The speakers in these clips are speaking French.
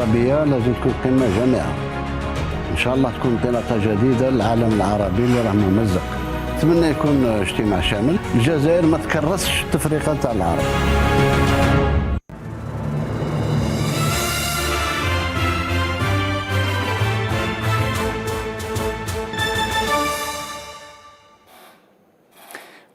العربية لازم تكون قمة جامعة. إن شاء الله تكون انطلاقة جديدة للعالم العربي اللي راه ممزق. نتمنى يكون اجتماع شامل. الجزائر ما تكرسش التفرقة تاع العرب.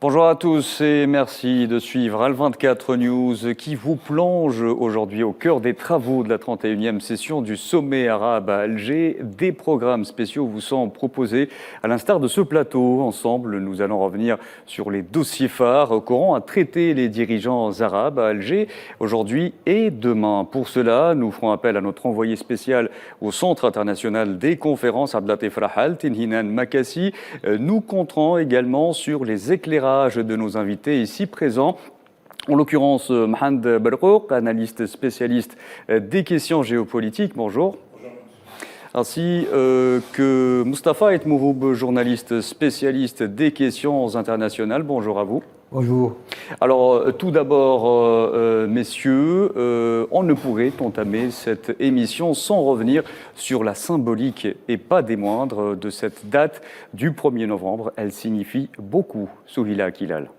Bonjour à tous et merci de suivre Al24 News qui vous plonge aujourd'hui au cœur des travaux de la 31e session du sommet arabe à Alger. Des programmes spéciaux vous sont proposés à l'instar de ce plateau. Ensemble, nous allons revenir sur les dossiers phares qu'auront à traiter les dirigeants arabes à Alger aujourd'hui et demain. Pour cela, nous ferons appel à notre envoyé spécial au Centre international des conférences, Abdelatif Rahal, Tinhinan Makassi. Nous compterons également sur les éclairages de nos invités ici présents. En l'occurrence, Mohamed Barrouk, analyste spécialiste des questions géopolitiques. Bonjour. Ainsi que Mustafa Etmouroub, journaliste spécialiste des questions internationales. Bonjour à vous. Bonjour. Alors, tout d'abord, messieurs, on ne pourrait entamer cette émission sans revenir sur la symbolique, et pas des moindres, de cette date du 1er novembre. Elle signifie beaucoup, Souhila Kilal.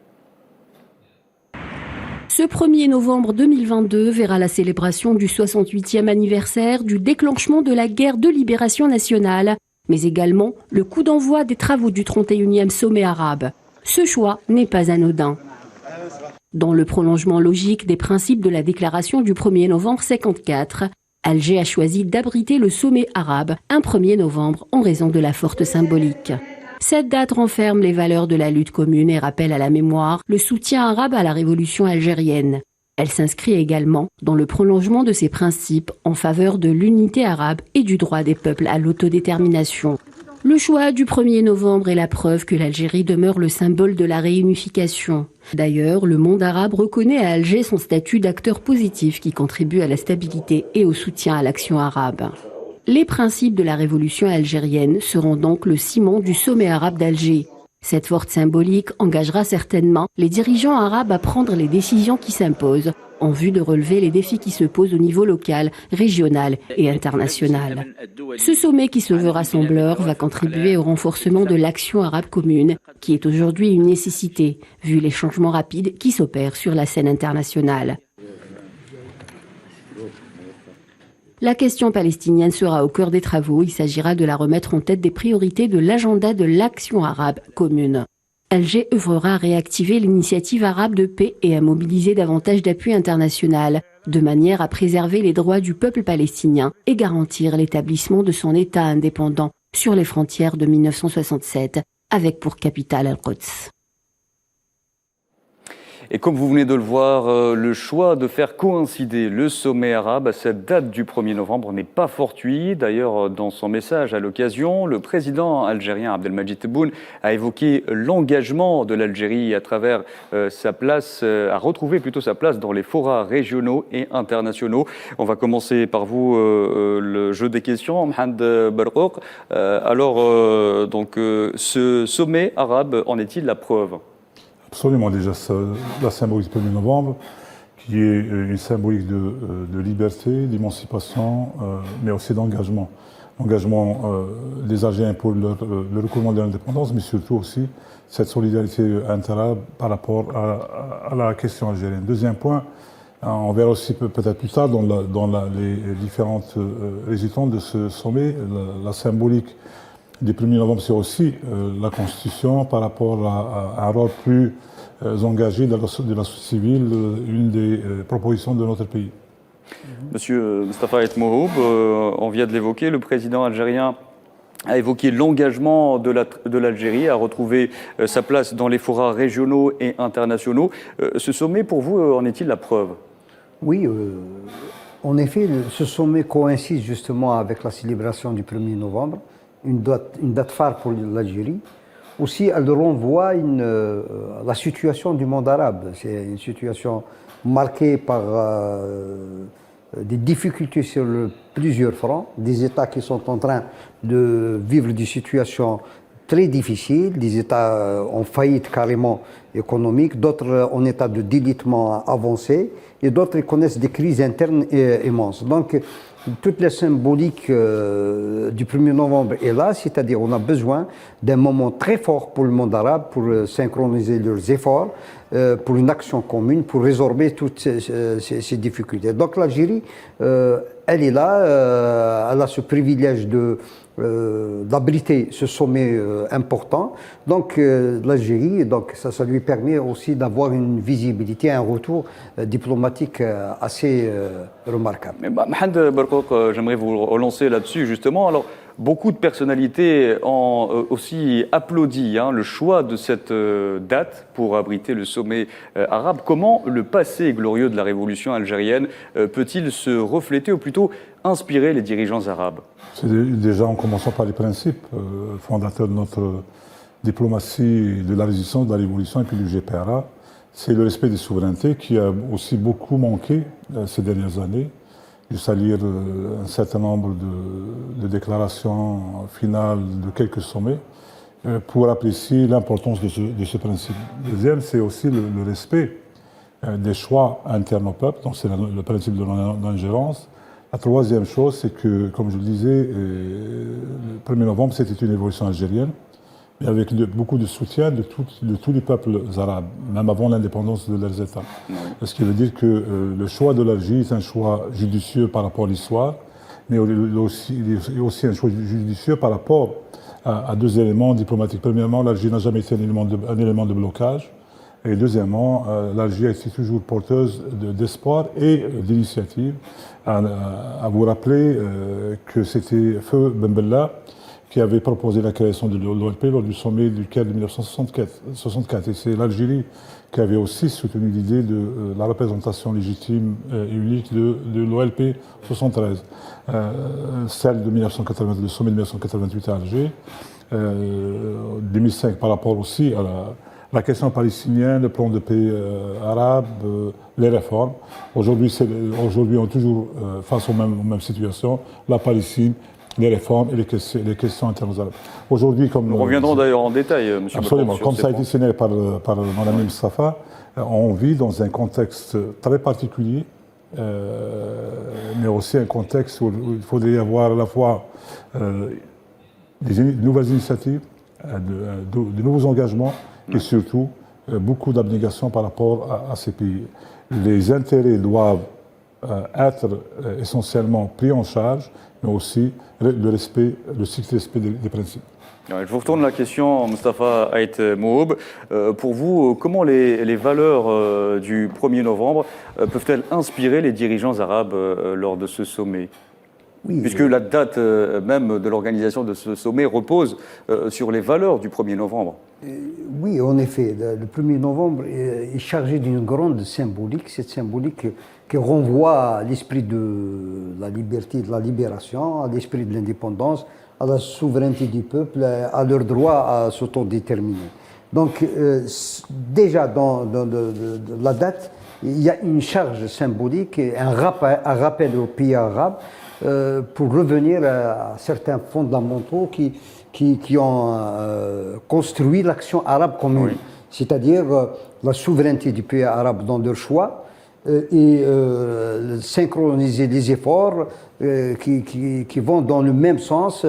Ce 1er novembre 2022 verra la célébration du 68e anniversaire du déclenchement de la guerre de libération nationale, mais également le coup d'envoi des travaux du 31e sommet arabe. Ce choix n'est pas anodin. Dans le prolongement logique des principes de la déclaration du 1er novembre 1954, Alger a choisi d'abriter le sommet arabe un 1er novembre en raison de la forte symbolique. Cette date renferme les valeurs de la lutte commune et rappelle à la mémoire le soutien arabe à la révolution algérienne. Elle s'inscrit également dans le prolongement de ses principes en faveur de l'unité arabe et du droit des peuples à l'autodétermination. Le choix du 1er novembre est la preuve que l'Algérie demeure le symbole de la réunification. D'ailleurs, le monde arabe reconnaît à Alger son statut d'acteur positif qui contribue à la stabilité et au soutien à l'action arabe. Les principes de la révolution algérienne seront donc le ciment du sommet arabe d'Alger. Cette forte symbolique engagera certainement les dirigeants arabes à prendre les décisions qui s'imposent en vue de relever les défis qui se posent au niveau local, régional et international. Ce sommet qui se veut rassembleur va contribuer au renforcement de l'action arabe commune, qui est aujourd'hui une nécessité, vu les changements rapides qui s'opèrent sur la scène internationale. La question palestinienne sera au cœur des travaux. Il s'agira de la remettre en tête des priorités de l'agenda de l'action arabe commune. Alger œuvrera à réactiver l'initiative arabe de paix et à mobiliser davantage d'appui international, de manière à préserver les droits du peuple palestinien et garantir l'établissement de son État indépendant sur les frontières de 1967, avec pour capitale Al-Quds. Et comme vous venez de le voir, le choix de faire coïncider le sommet arabe à cette date du 1er novembre n'est pas fortuit. D'ailleurs, dans son message à l'occasion, le président algérien Abdelmadjid Tebboune a évoqué l'engagement de l'Algérie à travers sa place, à retrouver plutôt sa place dans les forats régionaux et internationaux. On va commencer par vous, le jeu des questions, Mohamed Barrouk. Ce sommet arabe, en est-il la preuve ? Absolument, déjà la symbolique du 1er novembre, qui est une symbolique de liberté, d'émancipation, mais aussi d'engagement. L'engagement des Algériens pour le recouvrement de l'indépendance, mais surtout aussi cette solidarité interarabe par rapport à la question algérienne. Deuxième point, on verra aussi peut-être plus tard dans les différentes résultats de ce sommet, la symbolique du 1er novembre, c'est aussi la Constitution par rapport à un rôle plus engagé de la société civile, une des propositions de notre pays. Monsieur Mustafa Etmouroub, on vient de l'évoquer, le président algérien a évoqué l'engagement de l'Algérie à retrouver sa place dans les forats régionaux et internationaux. Ce sommet, pour vous, en est-il la preuve ? Oui, en effet, ce sommet coïncide justement avec la célébration du 1er novembre. Une date phare pour l'Algérie. Aussi, elle renvoie la situation du monde arabe. C'est une situation marquée par des difficultés sur plusieurs fronts, des États qui sont en train de vivre des situations très difficiles, des États en faillite carrément économique, d'autres en état de délitement avancé, et d'autres connaissent des crises internes immenses. Donc, toute la symbolique du 1er novembre est là, c'est-à-dire on a besoin d'un moment très fort pour le monde arabe, pour synchroniser leurs efforts, pour une action commune, pour résorber toutes ces difficultés. Donc l'Algérie, elle est là, elle a ce privilège d'abriter ce sommet important. Donc l'Algérie, ça lui permet aussi d'avoir une visibilité, un retour diplomatique assez remarquable. Mais Mohamed Barkouk, j'aimerais vous relancer là-dessus justement. Alors, beaucoup de personnalités ont aussi applaudi le choix de cette date pour abriter le sommet arabe. Comment le passé glorieux de la révolution algérienne peut-il se refléter ou plutôt inspirer les dirigeants arabes? C'est déjà en commençant par les principes fondateurs de notre diplomatie de la résistance, de la révolution et puis du GPRA. C'est le respect des souverainetés qui a aussi beaucoup manqué ces dernières années. Juste à lire un certain nombre de déclarations finales de quelques sommets pour apprécier l'importance de ce principe. Deuxième, c'est aussi le respect des choix internes au peuple, donc c'est le principe de l'ingérence. La troisième chose, c'est que, comme je le disais, le 1er novembre, c'était une révolution algérienne, mais avec beaucoup de soutien de tous les peuples arabes, même avant l'indépendance de leurs États. Oui. Ce qui veut dire que le choix de l'Algérie est un choix judicieux par rapport à l'histoire, mais aussi un choix judicieux par rapport à deux éléments diplomatiques. Premièrement, l'Algérie n'a jamais été un élément de blocage. Et deuxièmement, l'Algérie a été toujours porteuse d'espoir et d'initiative. À vous rappeler que c'était Feu Ben Bella qui avait proposé la création de l'OLP lors du sommet du Caire de 1964. Et c'est l'Algérie qui avait aussi soutenu l'idée de la représentation légitime et unique de l'OLP 73. Celle de 1980, le sommet de 1988 à Alger, 2005 par rapport aussi à la question palestinienne, le plan de paix arabe, les réformes. Aujourd'hui, on est toujours face aux mêmes situations, la Palestine, les réformes et les questions internes aux Arabes. Aujourd'hui, comme nous reviendrons d'ailleurs en détail, M. Absolument. Comme ça a été signé par mon ami Mustafa, on vit dans un contexte très particulier, mais aussi un contexte où il faudrait y avoir à la fois de nouvelles initiatives, de nouveaux engagements et surtout beaucoup d'abnégation par rapport à ces pays. Les intérêts doivent être essentiellement pris en charge, mais aussi le strict respect des principes. Je vous retourne la question, Mustafa Ait Mohob. Pour vous, comment les valeurs du 1er novembre peuvent-elles inspirer les dirigeants arabes lors de ce sommet ? Oui, puisque la date même de l'organisation de ce sommet repose sur les valeurs du 1er novembre. Oui, en effet, le 1er novembre est chargé d'une grande symbolique, cette symbolique qui renvoie à l'esprit de la liberté, de la libération, à l'esprit de l'indépendance, à la souveraineté du peuple, à leur droit à s'autodéterminer. Donc déjà dans la date, il y a une charge symbolique, un rappel aux pays arabes pour revenir à certains fondamentaux qui ont construit l'action arabe commune, oui. C'est-à-dire la souveraineté du pays arabe dans leur choix et synchroniser les efforts qui vont dans le même sens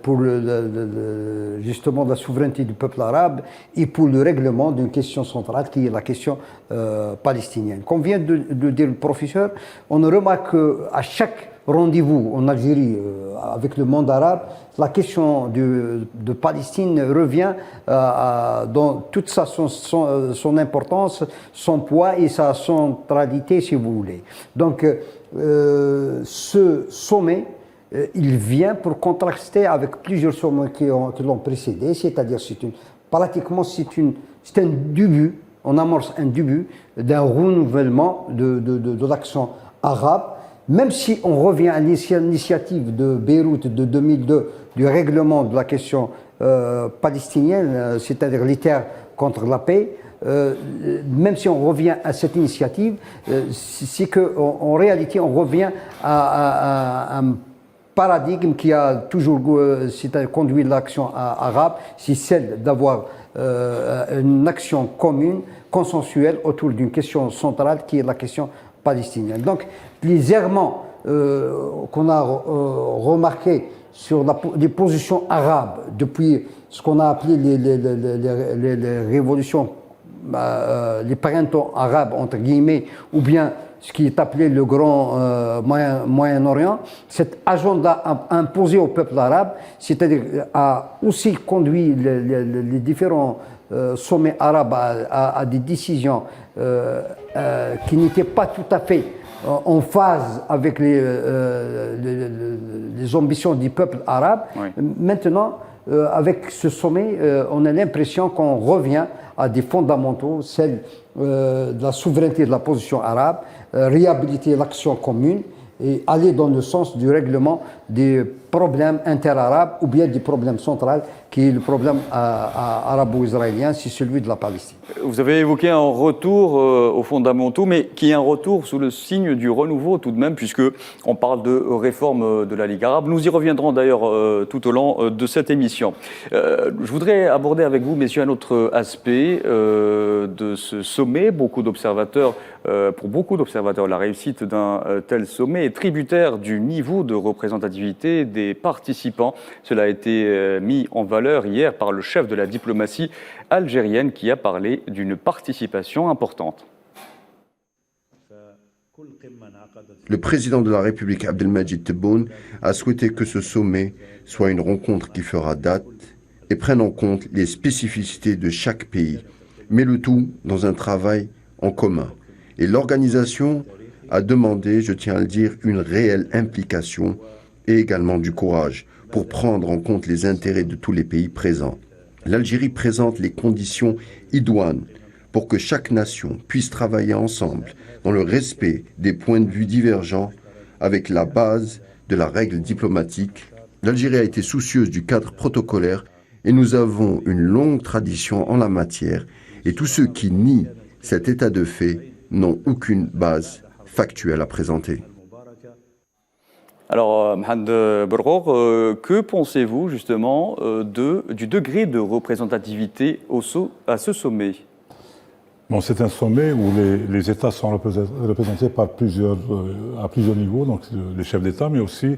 pour justement la souveraineté du peuple arabe et pour le règlement d'une question centrale qui est la question palestinienne. Comme vient de dire le professeur, on remarque qu'à chaque rendez-vous en Algérie avec le monde arabe, la question de Palestine revient dans toute son importance, son poids et sa centralité, si vous voulez. Donc, ce sommet, il vient pour contraster avec plusieurs sommets qui l'ont précédé, c'est-à-dire pratiquement c'est un début, on amorce un début d'un renouvellement de l'action arabe. Même si on revient à l'initiative de Beyrouth de 2002 du règlement de la question palestinienne, c'est-à-dire les terres contre la paix, même si on revient à cette initiative, c'est qu'en réalité on revient à un paradigme qui a toujours conduit l'action arabe, c'est celle d'avoir une action commune, consensuelle autour d'une question centrale qui est la question palestinienne. Donc, les errements qu'on a remarqué sur les positions arabes depuis ce qu'on a appelé les révolutions, les printemps arabes, entre guillemets, ou bien ce qui est appelé le grand Moyen-Orient, cet agenda imposé au peuple arabe, c'est-à-dire a aussi conduit les différents sommets arabes à des décisions qui n'étaient pas tout à fait en phase avec les ambitions du peuple arabe. Oui. Maintenant, avec ce sommet, on a l'impression qu'on revient à des fondamentaux, celle de la souveraineté de la position arabe, réhabiliter l'action commune et aller dans le sens du règlement des problèmes interarabes ou bien du problème central qui est le problème arabo-israélien, c'est celui de la Palestine. Vous avez évoqué un retour aux fondamentaux, mais qui est un retour sous le signe du renouveau tout de même, puisque on parle de réforme de la Ligue arabe. Nous y reviendrons d'ailleurs tout au long de cette émission. Je voudrais aborder avec vous, messieurs, un autre aspect de ce sommet. Pour beaucoup d'observateurs, la réussite d'un tel sommet est tributaire du niveau de représentativité des participants. Cela a été mis en valeur hier par le chef de la diplomatie algérienne qui a parlé d'une participation importante. Le président de la République, Abdelmadjid Tebboune, a souhaité que ce sommet soit une rencontre qui fera date et prenne en compte les spécificités de chaque pays, mais le tout dans un travail en commun. Et l'organisation a demandé, je tiens à le dire, une réelle implication et également du courage pour prendre en compte les intérêts de tous les pays présents. L'Algérie présente les conditions idoines pour que chaque nation puisse travailler ensemble dans le respect des points de vue divergents avec la base de la règle diplomatique. L'Algérie a été soucieuse du cadre protocolaire et nous avons une longue tradition en la matière et tous ceux qui nient cet état de fait n'ont aucune base factuelle à présenter. Alors, Mohamed Berrour, que pensez-vous justement du degré de représentativité à ce sommet? Bon, c'est un sommet où les États sont représentés par à plusieurs niveaux, donc les chefs d'État, mais aussi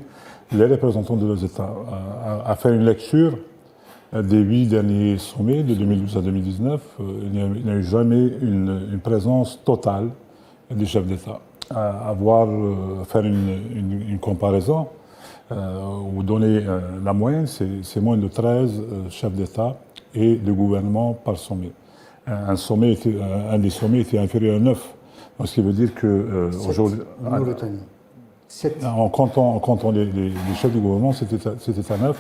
les représentants de leurs États. À faire une lecture des 8 derniers sommets, de 2012 à 2019, il n'y a eu jamais une présence totale des chefs d'État. Faire une comparaison ou donner la moyenne, c'est moins de 13 chefs d'État et de gouvernement par sommet. Un des sommets était inférieur à 9. Donc, ce qui veut dire que aujourd'hui, en comptant les chefs de gouvernement, c'était à 9.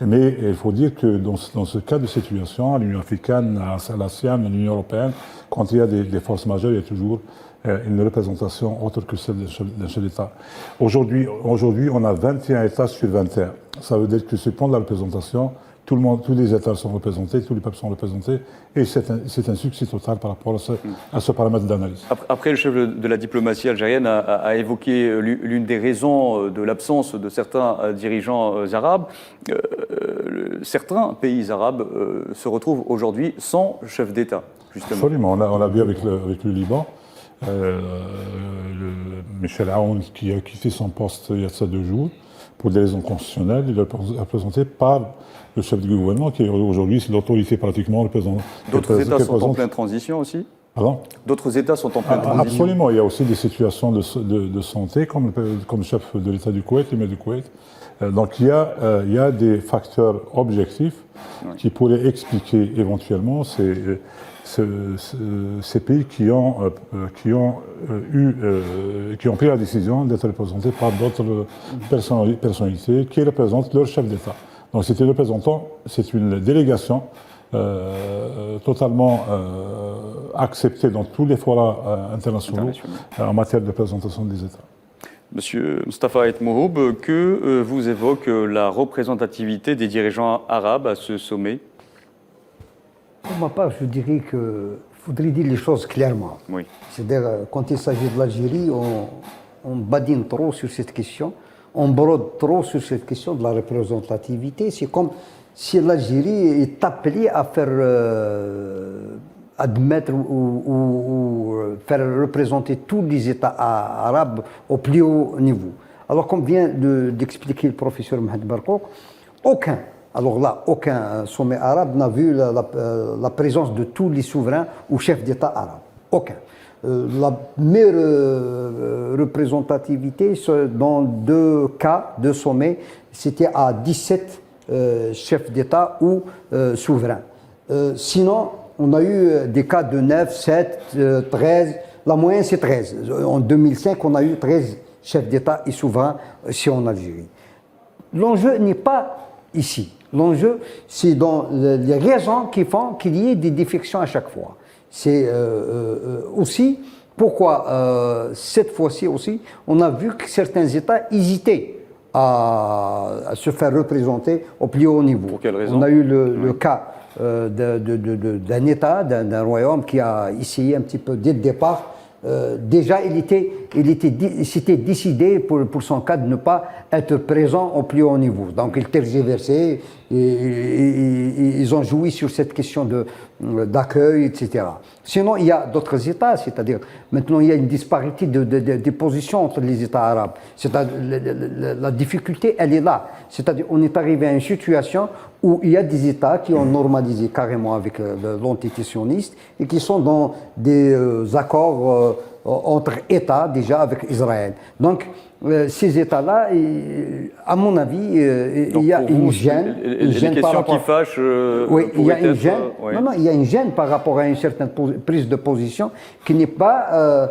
Mais il faut dire que dans ce cas de situation, l'Union africaine, l'ASEAN, l'Union européenne, quand il y a des forces majeures, il y a toujours une représentation autre que celle d'un chef d'État. Aujourd'hui, on a 21 États sur 21. Ça veut dire que sur le plan de la représentation, tous les États sont représentés, tous les peuples sont représentés, et c'est un succès total par rapport à ce paramètre d'analyse. Après, le chef de la diplomatie algérienne a évoqué l'une des raisons de l'absence de certains dirigeants arabes. Certains pays arabes se retrouvent aujourd'hui sans chef d'État, justement. Absolument, on l'a vu avec le Liban. Michel Aoun, qui a quitté son poste il y a ça 2 jours, pour des raisons constitutionnelles, il est représenté par le chef du gouvernement, qui aujourd'hui c'est l'autorité pratiquement représentante. D'autres États sont en pleine transition aussi? Pardon? D'autres États sont en pleine transition? Absolument, il y a aussi des situations de santé, comme le chef de l'État du Koweït, l'émir du Koweït. Donc il y a des facteurs objectifs qui pourraient expliquer éventuellement ces pays qui ont pris la décision d'être représentés par d'autres personnalités qui représentent leur chef d'État. Donc c'est une délégation totalement acceptée dans tous les forats internationaux en matière de représentation des États. Monsieur Mustafa Et Mohoub, que vous évoque la représentativité des dirigeants arabes à ce sommet? Pour ma part, je dirais qu'il faudrait dire les choses clairement. Oui. C'est-à-dire, quand il s'agit de l'Algérie, on badine trop sur cette question, on brode trop sur cette question de la représentativité. C'est comme si l'Algérie est appelée à faire admettre ou faire représenter tous les États arabes au plus haut niveau. Alors, comme vient d'expliquer le professeur Mohamed Barkouk, aucun sommet arabe n'a vu la présence de tous les souverains ou chefs d'État arabes. Aucun. La meilleure représentativité dans 2 cas de sommet, c'était à 17 chefs d'État ou souverains. Sinon, on a eu des cas de 9, 7, 13, la moyenne c'est 13. En 2005, on a eu 13 chefs d'État et souverains ici en Algérie. L'enjeu n'est pas ici. L'enjeu, c'est dans les raisons qui font qu'il y ait des défections à chaque fois. C'est aussi pourquoi cette fois-ci aussi, on a vu que certains États hésitaient à se faire représenter au plus haut niveau. Pour quelle raison? On a eu le cas d'un État, d'un royaume qui a essayé un petit peu dès le départ. Déjà, c'était décidé pour son cas de ne pas être présent au plus haut niveau. Donc, il tergiversait, ils ont joui sur cette question d'accueil, etc. Sinon, il y a d'autres États, c'est-à-dire, maintenant, il y a une disparité des positions entre les États arabes. La difficulté, elle est là. C'est-à-dire, on est arrivé à une situation où il y a des États qui ont normalisé carrément avec l'entité sioniste et qui sont dans des accords entre États déjà avec Israël. Donc, ces États-là, à mon avis, il y a une gêne. Les questions qui fâchent. Oui, il y a une gêne. Oui. Non, il y a une gêne par rapport à une certaine prise de position qui n'est pas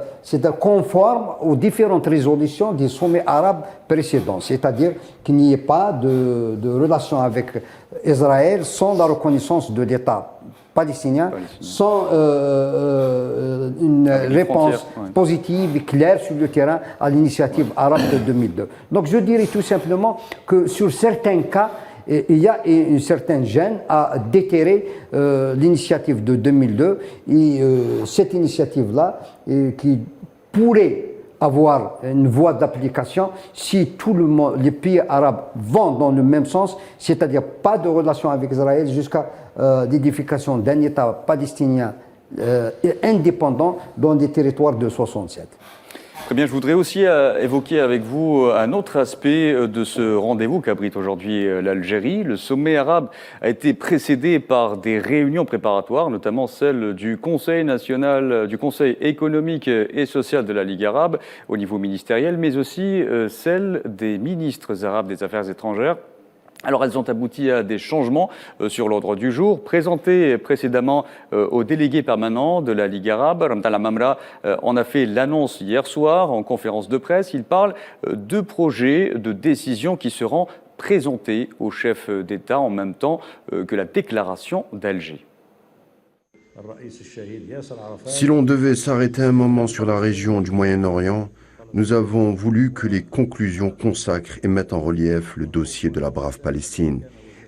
conforme aux différentes résolutions des sommets arabes précédents. C'est-à-dire qu'il n'y ait pas de relation avec Israël sans la reconnaissance de l'État palestinien, sans une réponse positive et claire sur le terrain à l'initiative arabe de 2002. Donc je dirais tout simplement que sur certains cas, il y a une certaine gêne à déterrer l'initiative de 2002 et cette initiative-là qui pourrait avoir une voie d'application si tous les pays arabes vont dans le même sens, c'est-à-dire pas de relation avec Israël jusqu'à l'édification d'un État palestinien indépendant dans des territoires de 67. Très bien, je voudrais aussi évoquer avec vous un autre aspect de ce rendez-vous qu'abrite aujourd'hui l'Algérie. Le sommet arabe a été précédé par des réunions préparatoires, notamment celle du Conseil national, du Conseil économique et social de la Ligue arabe au niveau ministériel, mais aussi celle des ministres arabes des Affaires étrangères. Alors, elles ont abouti à des changements sur l'ordre du jour. Présentés précédemment au délégué permanent de la Ligue arabe, Ramdan Lamamra en a fait l'annonce hier soir en conférence de presse. Il parle de projets de décision qui seront présentés aux chefs d'État en même temps que la déclaration d'Alger. Si l'on devait s'arrêter un moment sur la région du Moyen-Orient, nous avons voulu que les conclusions consacrent et mettent en relief le dossier de la brave Palestine,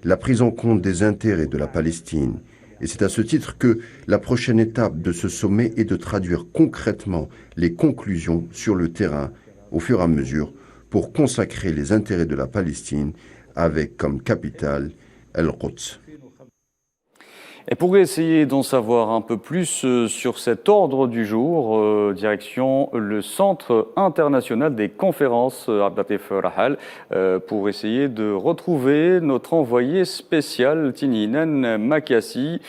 la prise en compte des intérêts de la Palestine. Et c'est à ce titre que la prochaine étape de ce sommet est de traduire concrètement les conclusions sur le terrain au fur et à mesure pour consacrer les intérêts de la Palestine avec comme capitale El-Quds. Et pour essayer d'en savoir un peu plus sur cet ordre du jour, direction le Centre international des conférences Abdatif Rahal, pour essayer de retrouver notre envoyé spécial Tininan Makassi,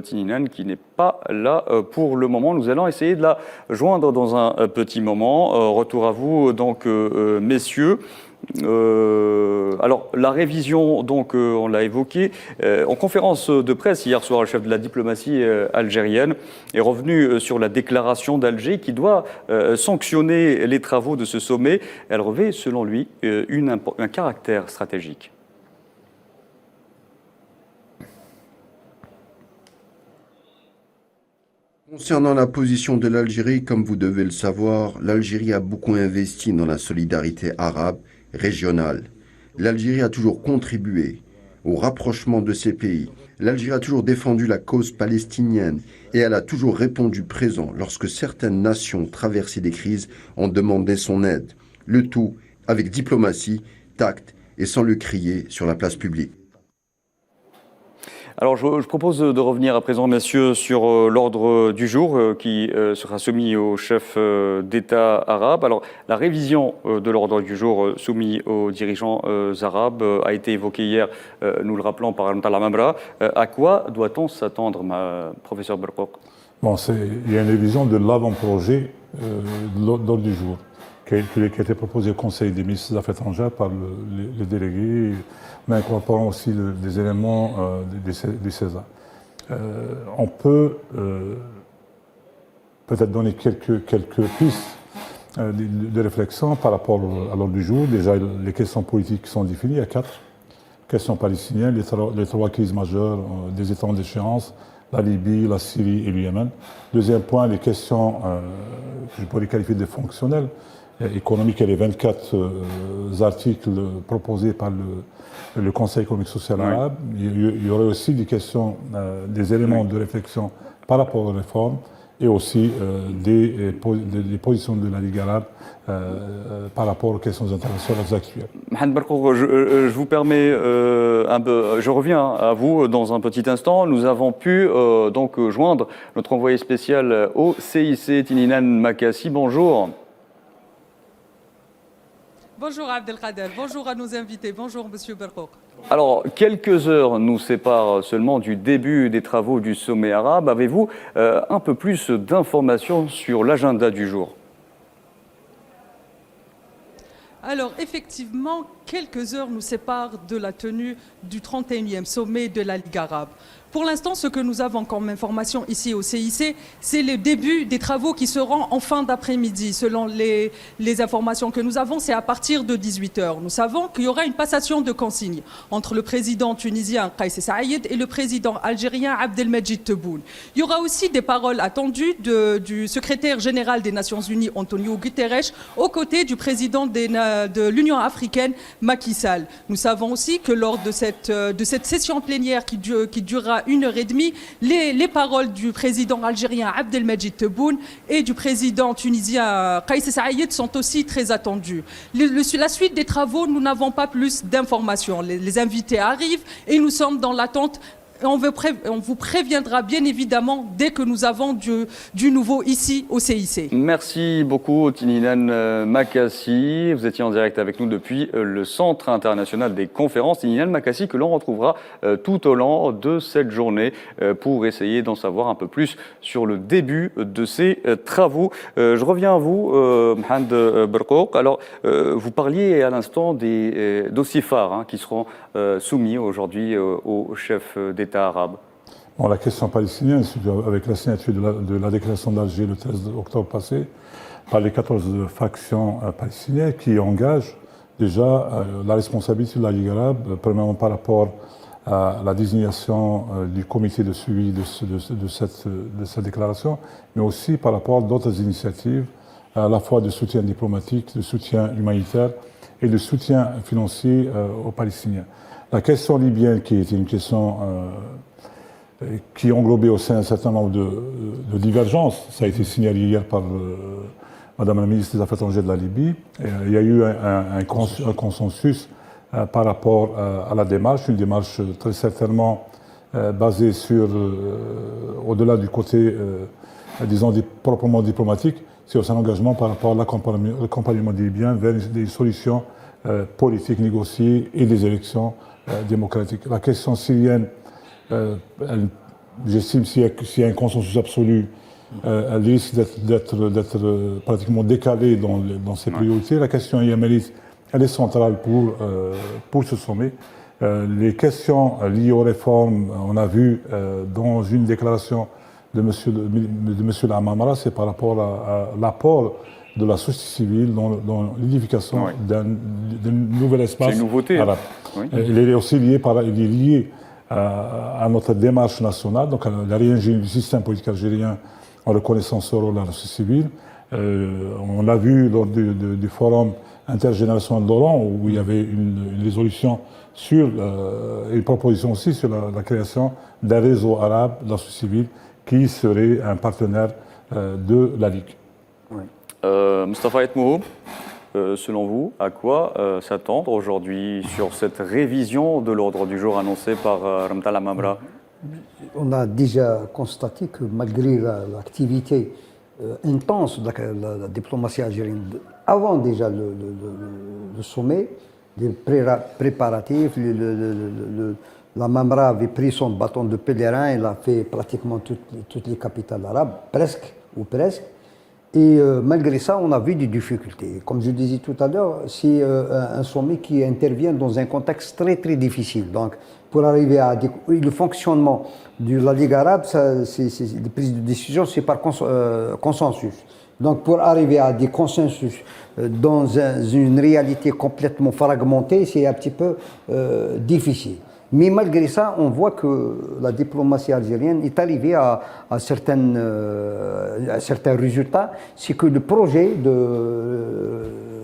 Tininan qui n'est pas là pour le moment. Nous allons essayer de la joindre dans un petit moment. Retour à vous donc messieurs. Alors la révision, donc on l'a évoqué, en conférence de presse hier soir, le chef de la diplomatie algérienne est revenu sur la déclaration d'Alger qui doit sanctionner les travaux de ce sommet. Elle revêt selon lui un caractère stratégique. Concernant la position de l'Algérie, comme vous devez le savoir, l'Algérie a beaucoup investi dans la solidarité arabe régionale. L'Algérie a toujours contribué au rapprochement de ces pays. L'Algérie a toujours défendu la cause palestinienne et elle a toujours répondu présent lorsque certaines nations traversaient des crises en demandaient son aide. Le tout avec diplomatie, tact et sans le crier sur la place publique. Alors, je propose de revenir à présent, messieurs, sur l'ordre du jour qui sera soumis aux chefs d'État arabes. Alors, la révision de l'ordre du jour soumis aux dirigeants arabes a été évoquée hier, nous le rappelons, par Ramtal Amamra. À quoi doit-on s'attendre, professeur Berkouk? Bon, il y a une révision de l'avant-projet de l'ordre du jour qui a été proposé au Conseil des ministres des Affaires étrangères par les délégués, mais incorporant aussi des éléments du César. On peut peut-être donner quelques pistes de réflexion par rapport à l'ordre du jour. Déjà, les questions politiques sont définies, il y a 4 questions palestiniennes, les 3 crises majeures des États en déchéance, la Libye, la Syrie et le Yémen. Deuxième point, les questions que je pourrais qualifier de fonctionnelles, économiques, et les 24 articles proposés par le Conseil économique social arabe. Il y aurait aussi des questions, des éléments de réflexion par rapport aux réformes et aussi des positions de la Ligue arabe par rapport aux questions internationales actuelles. Mohamed Berkouk, je vous permets je reviens à vous dans un petit instant. Nous avons pu donc joindre notre envoyé spécial au CIC, Tininan Makassi. Bonjour. Bonjour Abdelkader, bonjour à nos invités, bonjour Monsieur Berkouk. Alors, quelques heures nous séparent seulement du début des travaux du sommet arabe. Avez-vous un peu plus d'informations sur l'agenda du jour? Alors effectivement, quelques heures nous séparent de la tenue du 31e sommet de la Ligue arabe. Pour l'instant, ce que nous avons comme information ici au CIC, c'est le début des travaux qui seront en fin d'après-midi. Selon les informations que nous avons, c'est à partir de 18h. Nous savons qu'il y aura une passation de consignes entre le président tunisien Kais Saïed et le président algérien Abdelmajid Tebboune. Il y aura aussi des paroles attendues du secrétaire général des Nations Unies, Antonio Guterres, aux côtés du président de l'Union africaine, Macky Sall. Nous savons aussi que lors de cette session plénière qui durera 1h30, les paroles du président algérien Abdelmajid Tebboune et du président tunisien Kais Saïed sont aussi très attendues. La suite des travaux, nous n'avons pas plus d'informations. Les invités arrivent et nous sommes dans l'attente. On vous préviendra bien évidemment dès que nous avons du nouveau ici au CIC. Merci beaucoup Tininan Makassi. Vous étiez en direct avec nous depuis le Centre international des conférences. Tininan Makassi que l'on retrouvera tout au long de cette journée pour essayer d'en savoir un peu plus sur le début de ces travaux. Je reviens à vous, Mohamed Berkouk. Alors, vous parliez à l'instant des dossiers phares qui seront soumis aujourd'hui aux chefs d'État arabes. Bon, la question palestinienne, avec la signature de la déclaration d'Alger le 13 octobre passé, par les 14 factions palestiniennes qui engagent déjà la responsabilité de la Ligue arabe, premièrement par rapport à la désignation du comité de suivi de cette déclaration, mais aussi par rapport à d'autres initiatives, à la fois de soutien diplomatique, de soutien humanitaire et de soutien financier aux Palestiniens. La question libyenne, qui était une question qui englobait au sein un certain nombre de divergences, ça a été signalé hier par Madame la ministre des Affaires étrangères de la Libye. Et il y a eu un consensus par rapport à la démarche, une démarche très certainement basée sur, au-delà du côté, disons, proprement diplomatique, c'est aussi un engagement par rapport à l'accompagnement des Libyens vers des solutions politiques négociées et des élections démocratiques. La question syrienne, j'estime s'il y a un consensus absolu, elle risque d'être pratiquement décalée dans ses priorités. La question yéménite, elle est centrale pour ce sommet. Les questions liées aux réformes, on a vu dans une déclaration de M. Lamamra, c'est par rapport à l'apport de la société civile dans l'édification d'un nouvel espace arabe. Oui. Il est aussi lié à notre démarche nationale, donc à la réingénierie du système politique algérien en reconnaissant ce rôle à la société civile. On l'a vu lors du forum intergénérationnel d'Oran, où il y avait une résolution sur, et une proposition aussi sur la création d'un réseau arabe de la société civile qui serait un partenaire de la Ligue. Oui. Mustafa Etmouhou, selon vous, à quoi s'attendre aujourd'hui sur cette révision de l'ordre du jour annoncé par Ramtal Amamra? on a déjà constaté que malgré l'activité intense de la diplomatie algérienne, avant déjà le sommet, les préparatifs, la Mamra avait pris son bâton de pèlerin, elle a fait pratiquement toutes les capitales arabes, presque ou presque. Et malgré ça, on a vu des difficultés. Comme je disais tout à l'heure, c'est un sommet qui intervient dans un contexte très très difficile. Donc, pour arriver à le fonctionnement de la Ligue arabe, les prises de décision, c'est par consensus. Donc, pour arriver à des consensus dans une réalité complètement fragmentée, c'est un petit peu difficile. Mais malgré ça, on voit que la diplomatie algérienne est arrivée à certains résultats. C'est que le projet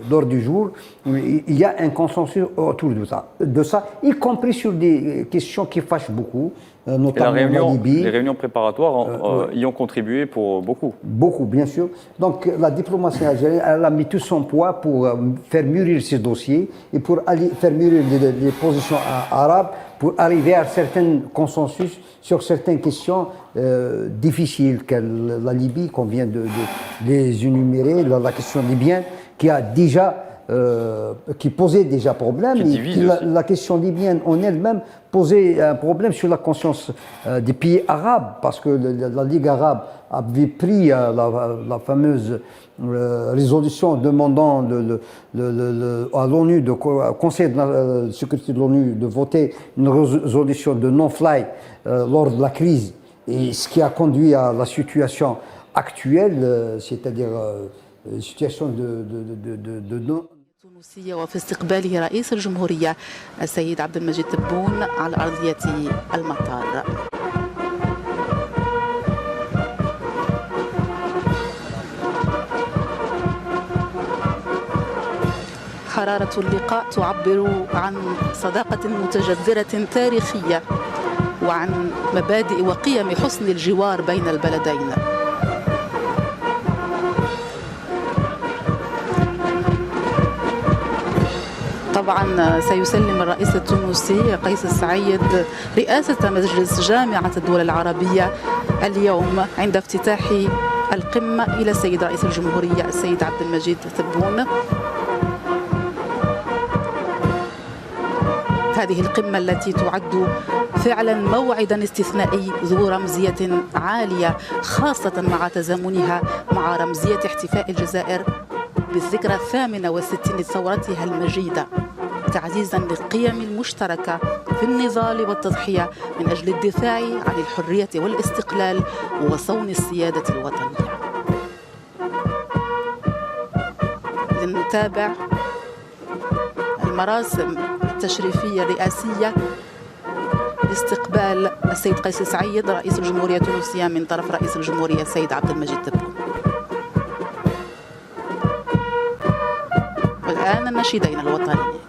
d'ordre du jour, il y a un consensus autour de ça, y compris sur des questions qui fâchent beaucoup, notamment la Libye. Les réunions préparatoires y ont contribué pour beaucoup. Beaucoup, bien sûr. Donc la diplomatie algérienne, elle a mis tout son poids pour faire mûrir ces dossiers et pour faire mûrir les positions arabes, pour arriver à certains consensus sur certaines questions difficiles, comme la Libye, qu'on vient de les énumérer, la question libyenne, qui posait déjà problème. La question libyenne en elle-même posait un problème sur la conscience des pays arabes, parce que la Ligue arabe avait pris la fameuse résolution demandant à l'ONU, au Conseil de sécurité de l'ONU, de voter une résolution de non-fly lors de la crise, et ce qui a conduit à la situation actuelle, c'est-à-dire une situation de non. وفي استقباله رئيس الجمهورية السيد عبد المجيد تبون على أرضية المطار. حرارة اللقاء تعبر عن صداقة متجذرة تاريخية وعن مبادئ وقيم حسن الجوار بين البلدين. طبعا سيسلم الرئيس التونسي قيس سعيد رئاسة مجلس جامعة الدول العربية اليوم عند افتتاح القمة إلى السيد رئيس الجمهورية السيد عبد المجيد تبون. هذه القمة التي تعد فعلا موعدا استثنائي ذو رمزية عالية، خاصة مع تزامنها مع رمزية احتفاء الجزائر بالذكرى 68 لثورتها المجيدة، تعزيزا للقيم المشتركة في النضال والتضحية من أجل الدفاع عن الحرية والاستقلال وصون السيادة الوطنية. لنتابع المراسم التشريفية الرئاسية لاستقبال السيد قيس سعيد رئيس الجمهورية التونسية من طرف رئيس الجمهورية السيد عبد المجيد تبون. والآن النشيدين الوطنيين.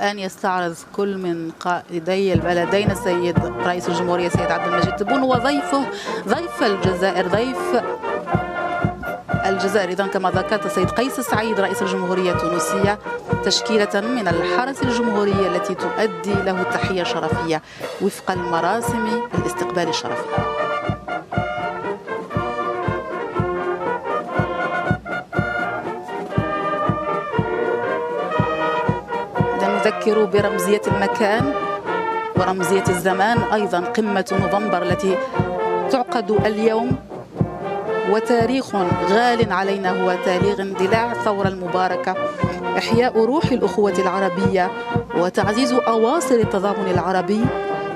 والآن يستعرض كل من قائدي البلدين السيد رئيس الجمهورية السيد عبد المجيد تبون وضيفه ضيف الجزائر إذن كما ذكرت السيد قيس سعيد رئيس الجمهورية التونسية تشكيلة من الحرس الجمهوري التي تؤدي له تحية شرفية وفق المراسم الاستقبال الشرفي. نذكر برمزية المكان ورمزية الزمان، أيضا قمة نوفمبر التي تعقد اليوم، وتاريخ غال علينا هو تاريخ اندلاع الثورة المباركة، إحياء روح الأخوة العربية وتعزيز أواصر التضامن العربي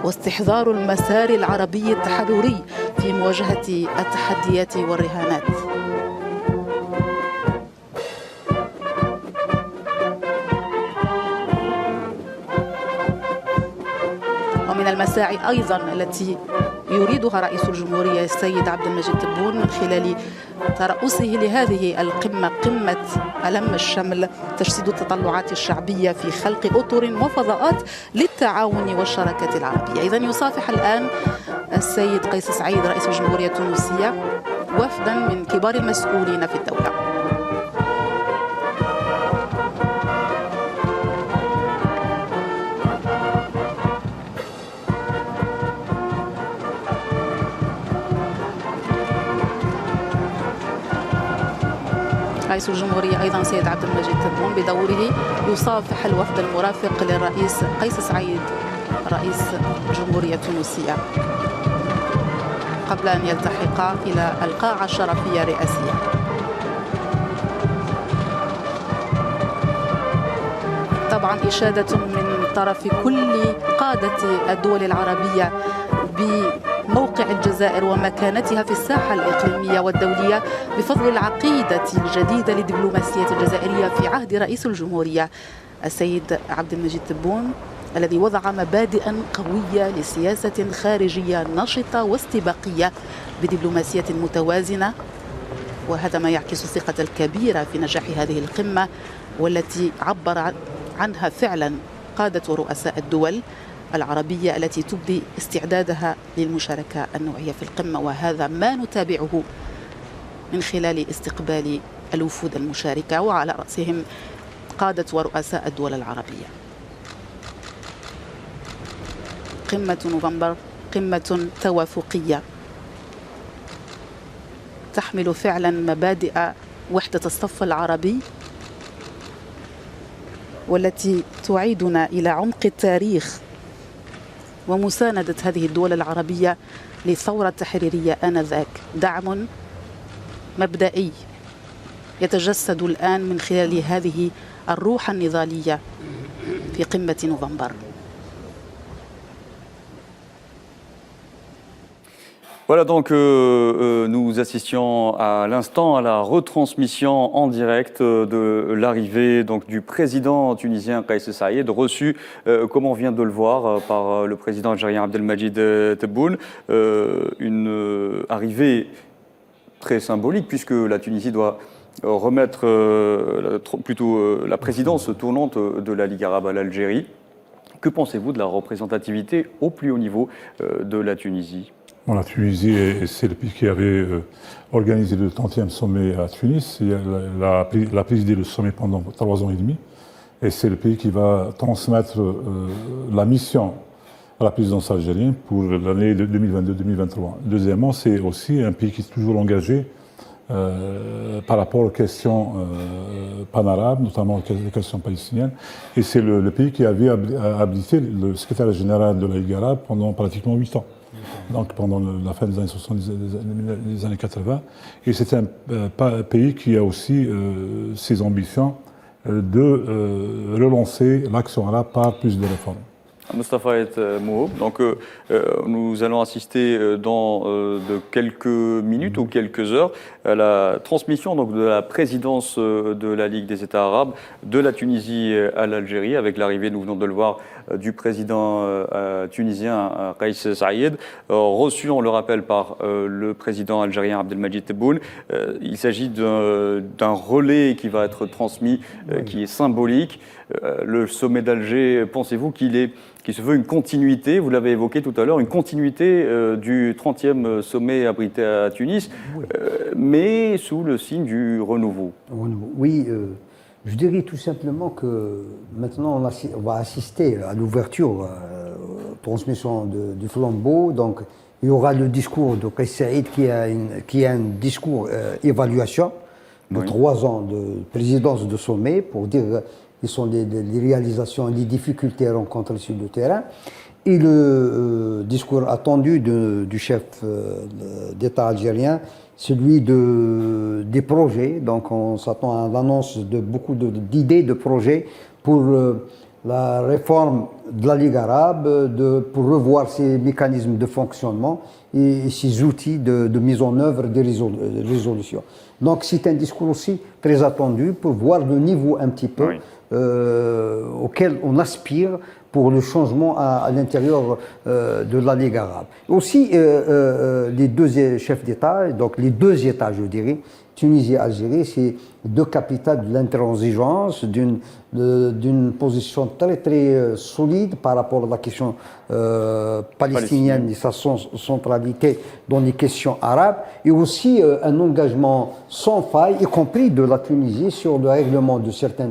واستحضار المسار العربي التحرري في مواجهة التحديات والرهانات. ومن المساعي أيضا التي يريدها رئيس الجمهورية السيد عبد المجيد تبون من خلال ترأسه لهذه القمة، قمة ألم الشمل، تجسيد التطلعات الشعبية في خلق أطر وفضاءات للتعاون والشراكة العربية. إذن يصافح الآن السيد قيس سعيد رئيس الجمهورية التونسية وفدا من كبار المسؤولين في الدولة. رئيس الجمهورية أيضا سيد عبد المجيد تبون بدوره يصافح الوفد المرافق للرئيس قيس سعيد رئيس الجمهورية التونسية قبل أن يلتحقا إلى القاعة الشرفية الرئاسية. طبعا إشادة من طرف كل قادة الدول العربية بموقع الجزائر ومكانتها في الساحة الإقليمية والدولية بفضل العقيدة الجديدة للدبلوماسية الجزائرية في عهد رئيس الجمهورية السيد عبد المجيد تبون، الذي وضع مبادئا قوية لسياسة خارجية نشطة واستباقية بدبلوماسية متوازنة، وهذا ما يعكس الثقة الكبيرة في نجاح هذه القمة والتي عبر عنها فعلا قادة ورؤساء الدول العربية التي تبدي استعدادها للمشاركة النوعية في القمة، وهذا ما نتابعه من خلال استقبال الوفود المشاركة وعلى رأسهم قادة ورؤساء الدول العربية. قمة نوفمبر قمة توافقية تحمل فعلا مبادئ وحدة الصف العربي والتي تعيدنا إلى عمق التاريخ ومساندة هذه الدول العربية للثورة التحريرية آنذاك، دعم مبدئي يتجسد الآن من خلال هذه الروح النضالية في قمة نوفمبر. Voilà donc nous assistions à l'instant à la retransmission en direct de l'arrivée donc du président tunisien Kais Saïed, reçu comme on vient de le voir par le président algérien Abdelmadjid Tebboune, une arrivée très symbolique puisque la Tunisie doit remettre plutôt la présidence tournante de la Ligue arabe à l'Algérie. Que pensez-vous de la représentativité au plus haut niveau de la Tunisie ? Bon, la Tunisie, c'est le pays qui avait organisé le 30e sommet à Tunis. Elle a présidé le sommet pendant 3 ans et demi. Et c'est le pays qui va transmettre la mission à la présidence algérienne pour l'année 2022-2023. Deuxièmement, c'est aussi un pays qui est toujours engagé par rapport aux questions panarabes, notamment les questions palestiniennes. Et c'est le pays qui avait habilité le secrétaire général de la Ligue arabe pendant pratiquement 8 ans. Donc pendant la fin des années 70 et des années 80. Et c'est un pays qui a aussi ses ambitions de relancer l'action arabe par plus de réformes. Mostafa Et Mohob. Donc, nous allons assister dans de quelques minutes ou quelques heures à la transmission donc, de la présidence de la Ligue des États arabes de la Tunisie à l'Algérie, avec l'arrivée, nous venons de le voir, du président tunisien Kais Saïed, reçu, on le rappelle, par le président algérien Abdelmadjid Tebboune. Il s'agit d'un relais qui va être transmis, qui est symbolique. Le sommet d'Alger, pensez-vous qu'il se veut une continuité, vous l'avez évoqué tout à l'heure, une continuité du 30e sommet abrité à Tunis, mais sous le signe du renouveau? Oui, je dirais tout simplement que maintenant on va assister à l'ouverture, transmission du flambeau. Donc il y aura le discours de Kais Saïed qui a un discours évaluation de 3 ans de présidence de sommet pour dire quelles sont les réalisations, les difficultés rencontrées sur le terrain. Et le discours attendu du chef d'État algérien, celui des projets. Donc on s'attend à l'annonce de beaucoup d'idées, de projets pour la réforme de la Ligue arabe, pour revoir ses mécanismes de fonctionnement et ses outils de mise en œuvre des résolutions. Donc c'est un discours aussi très attendu pour voir le niveau un petit peu auquel on aspire pour le changement à l'intérieur de la Ligue arabe. Aussi, les deux chefs d'État, donc les 2 États, je dirais, Tunisie et Algérie, c'est 2 capitales de l'intransigeance, d'une position très très solide par rapport à la question palestinienne et sa centralité dans les questions arabes, et aussi un engagement sans faille, y compris de la Tunisie, sur le règlement de certains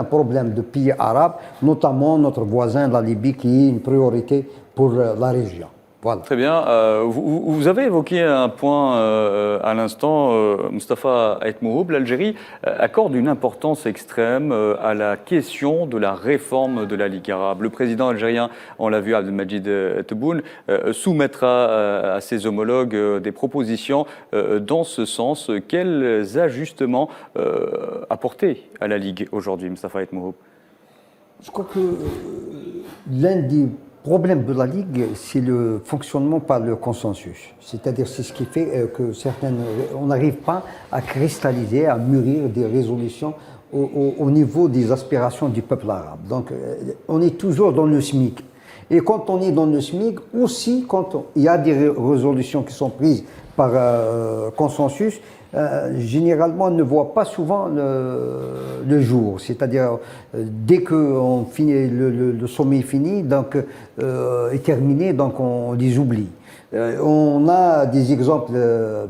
problèmes de pays arabes, notamment notre voisin, la Libye, qui est une priorité pour la région. Voilà. Très bien. Vous avez évoqué un point à l'instant, Mostafa Et Mohob. L'Algérie accorde une importance extrême à la question de la réforme de la Ligue arabe. Le président algérien, on l'a vu, Abdelmadjid Tebboune, soumettra à ses homologues des propositions dans ce sens. Quels ajustements apporter à la Ligue aujourd'hui, Mostafa Et Mohob? Je crois que l'un des problème de la Ligue, c'est le fonctionnement par le consensus. C'est-à-dire, c'est ce qui fait que on n'arrive pas à cristalliser, à mûrir des résolutions au niveau des aspirations du peuple arabe. Donc, on est toujours dans le SMIC. Et quand on est dans le SMIC, aussi quand il y a des résolutions qui sont prises par consensus, généralement, on ne voit pas souvent le jour. C'est-à-dire, dès que le sommet est fini, donc, est terminé, donc on les oublie. On a des exemples,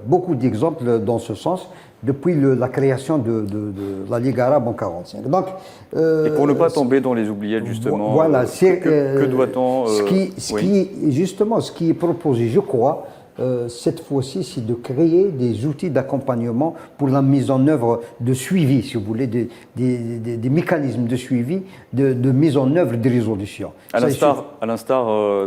beaucoup d'exemples dans ce sens, depuis la création de la Ligue arabe en 1945. Donc, et pour ne pas tomber dans les oubliettes, justement, voilà, que doit-on... ce qui est proposé, je crois, cette fois-ci, c'est de créer des outils d'accompagnement pour la mise en œuvre de suivi, si vous voulez, des mécanismes de suivi, de mise en œuvre des résolutions. À l'instar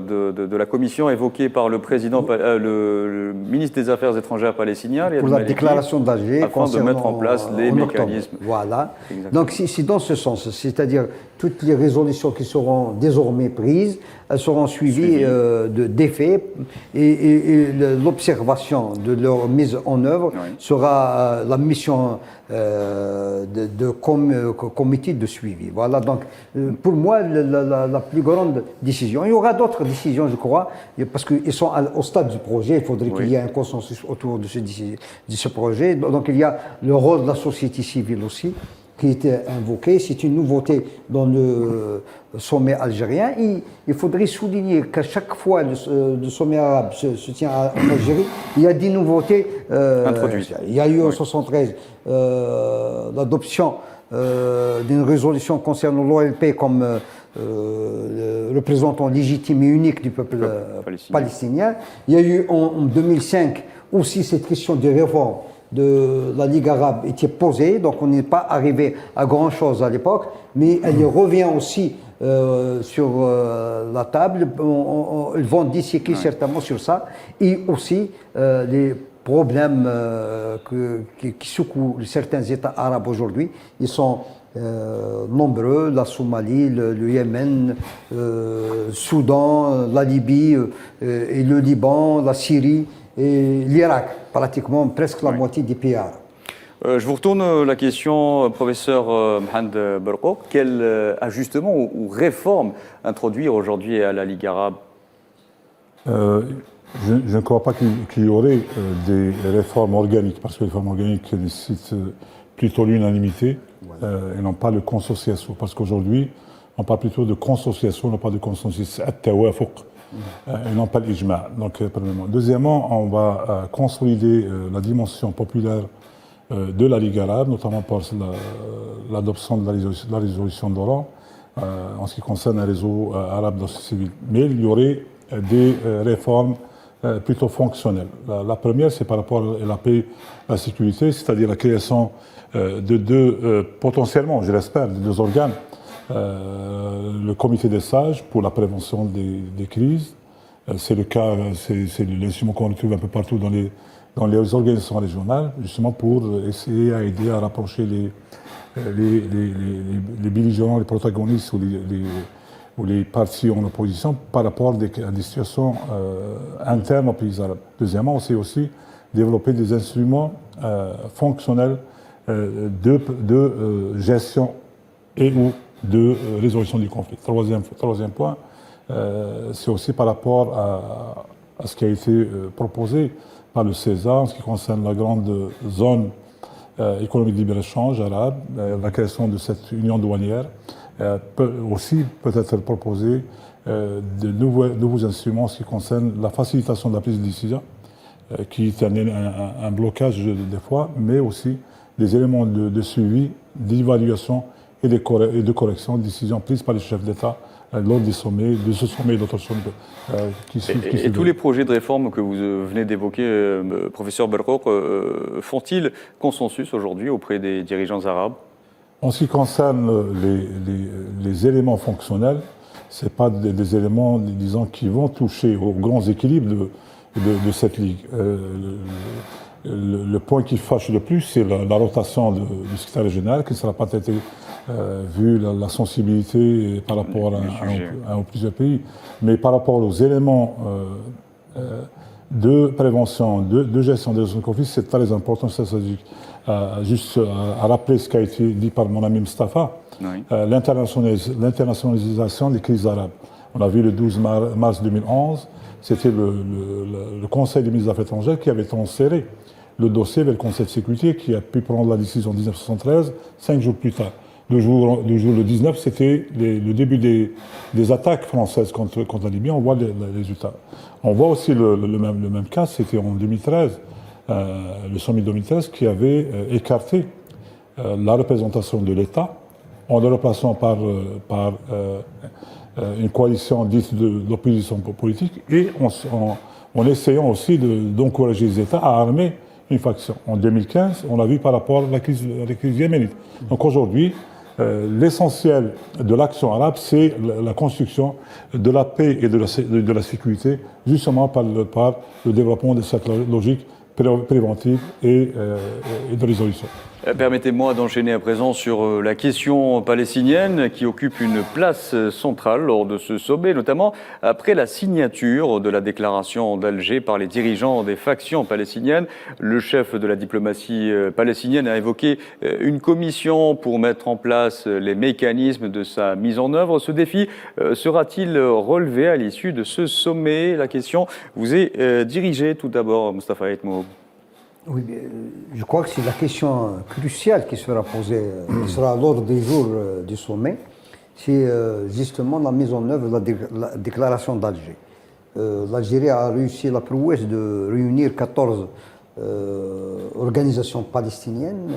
de la commission évoquée par le président, le ministre des Affaires étrangères palestinien, pour la déclaration d'Alger, afin de mettre en place les mécanismes. Voilà. Donc c'est dans ce sens, c'est-à-dire toutes les résolutions qui seront désormais prises, elles seront suivies d'effets et l'observation de leur mise en œuvre sera la mission de comité de suivi. Voilà, donc pour moi, la plus grande décision. Il y aura d'autres décisions, je crois, parce qu'ils sont au stade du projet. Il faudrait qu'il y ait un consensus autour de ce projet. Donc il y a le rôle de la société civile aussi, qui était invoqué. C'est une nouveauté dans le sommet algérien. Il faudrait souligner qu'à chaque fois le sommet arabe se tient en Algérie, il y a des nouveautés introduites. Il y a eu en 1973 l'adoption d'une résolution concernant l'OLP comme représentant légitime et unique du peuple palestinien. Il y a eu en 2005 aussi cette question de réforme de la Ligue arabe était posée, donc on n'est pas arrivé à grand chose à l'époque, mais elle revient aussi sur la table. Ils vont disséquer certainement sur ça, et aussi les problèmes qui secouent certains États arabes aujourd'hui. Ils sont nombreux, la Somalie, le Yémen, le Soudan, la Libye, et le Liban, la Syrie et l'Irak, pratiquement presque la moitié des pays arabes. Je vous retourne la question, professeur Mohamed Berkouk. Quel ajustement ou réforme introduire aujourd'hui à la Ligue arabe? Je ne crois pas qu'il y aurait des réformes organiques, parce que les réformes organiques nécessitent plutôt l'unanimité et non pas le consensus. Parce qu'aujourd'hui, on parle plutôt de consensus, non pas de consensus, et non pas l'ijma. Donc, premièrement. Deuxièmement, on va consolider la dimension populaire de la Ligue arabe, notamment par l'adoption de la résolution d'Oran en ce qui concerne un réseau arabe de la société civile. Mais il y aurait des réformes plutôt fonctionnelles. La première, c'est par rapport à la paix et la sécurité, c'est-à-dire la création de deux, potentiellement, je l'espère, de deux organes. Le comité des sages pour la prévention des crises. C'est le cas, c'est l'instrument qu'on retrouve un peu partout dans les organisations régionales, justement pour essayer à aider à rapprocher les belligérants, les protagonistes ou les partis en opposition par rapport à des situations internes aux pays arabes. Deuxièmement, c'est aussi développer des instruments fonctionnels de gestion et ou de résolution du conflit. Troisième point, c'est aussi par rapport à ce qui a été proposé par le CESA en ce qui concerne la grande zone économique de libre-échange arabe, la création de cette union douanière, peut être proposer de nouveaux instruments en ce qui concerne la facilitation de la prise de décision, qui est un blocage des fois, mais aussi des éléments de suivi, d'évaluation et de correction de décisions prises par les chefs d'État lors des sommets, de ce sommet et d'autres sommets. Et tous les projets de réforme que vous venez d'évoquer, professeur Berkouk, font-ils consensus aujourd'hui auprès des dirigeants arabes? En ce qui concerne les éléments fonctionnels, ce n'est pas des éléments, disons, qui vont toucher aux grands équilibres de cette Ligue. Le point qui fâche le plus, c'est la rotation du secrétaire régional, qui ne sera pas traité vu la sensibilité par rapport à plusieurs pays. Mais par rapport aux éléments de prévention, de gestion des conflits, c'est très important, c'est stratégique. Juste à rappeler ce qui a été dit par mon ami Mustafa, oui. L'internationalisation des crises arabes. On a vu le 12 mars 2011, c'était le Conseil des ministres des Affaires étrangères qui avait transféré le dossier vers le Conseil de sécurité qui a pu prendre la décision en 1973, 5 jours plus tard. Le jour 19, c'était le début des attaques françaises contre la Libye. On voit les résultats. On voit aussi le même cas, c'était en 2013, le sommet 2013 qui avait écarté la représentation de l'État en le remplaçant par une coalition dite d'opposition politique et en essayant aussi d'encourager les États à armer une faction. En 2015, on l'a vu par rapport à la crise yéménite. Donc aujourd'hui, l'essentiel de l'action arabe, c'est la construction de la paix et de la sécurité, justement par le développement de cette logique préventive et de résolution. Permettez-moi d'enchaîner à présent sur la question palestinienne qui occupe une place centrale lors de ce sommet, notamment après la signature de la déclaration d'Alger par les dirigeants des factions palestiniennes. Le chef de la diplomatie palestinienne a évoqué une commission pour mettre en place les mécanismes de sa mise en œuvre. Ce défi sera-t-il relevé à l'issue de ce sommet? La question vous est dirigée tout d'abord, Mustafa Etmoub. Oui, je crois que c'est la question cruciale qui sera posée, qui sera à l'ordre du jour du sommet, c'est justement la mise en œuvre de la déclaration d'Alger. L'Algérie a réussi la prouesse de réunir 14 organisations palestiniennes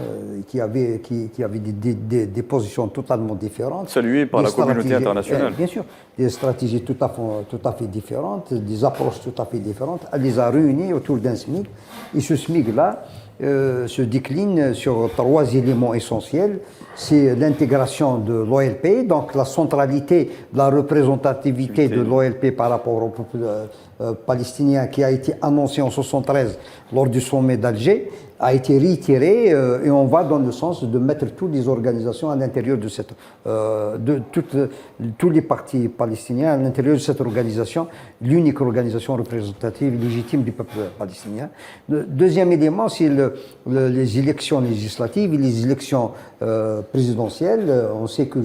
qui avaient des positions totalement différentes. Saluées par la communauté internationale. Bien sûr, des stratégies tout à fait différentes, des approches tout à fait différentes. Elle les a réunies autour d'un SMIC. Et ce SMIC-là se décline sur 3 éléments essentiels. C'est l'intégration de l'OLP, donc la centralité, la représentativité de l'OLP par rapport au peuple palestinien qui a été annoncé en 1973 lors du sommet d'Alger, a été réitérée et on va dans le sens de mettre toutes les organisations à l'intérieur de cette, tous les partis palestiniens à l'intérieur de cette organisation, l'unique organisation représentative et légitime du peuple palestinien. Le deuxième élément, c'est les élections législatives et les élections présidentielles. On sait que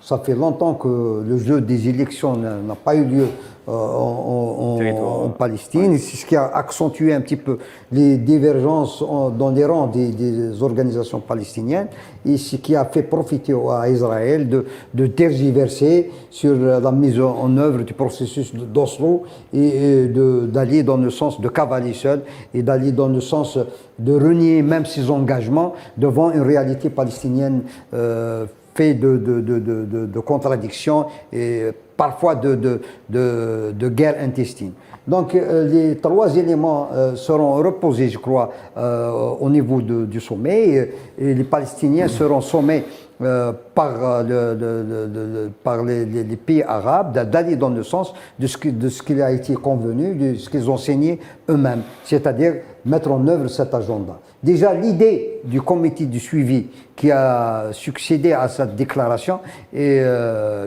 ça fait longtemps que le jeu des élections n'a pas eu lieu en Palestine. C'est ce qui a accentué un petit peu les divergences dans les rangs des organisations palestiniennes et ce qui a fait profiter à Israël de tergiverser sur la mise en œuvre du processus d'Oslo et d'aller dans le sens de cavaler seul et d'aller dans le sens de renier même ses engagements devant une réalité palestinienne faite de contradictions et parfois de guerre intestine. Donc les 3 éléments seront reposés, je crois, au niveau du sommet et les Palestiniens seront sommés par les pays arabes d'aller dans le sens de ce qui a été convenu, de ce qu'ils ont signé eux-mêmes, c'est-à-dire mettre en œuvre cet agenda. Déjà, l'idée du comité de suivi qui a succédé à cette déclaration est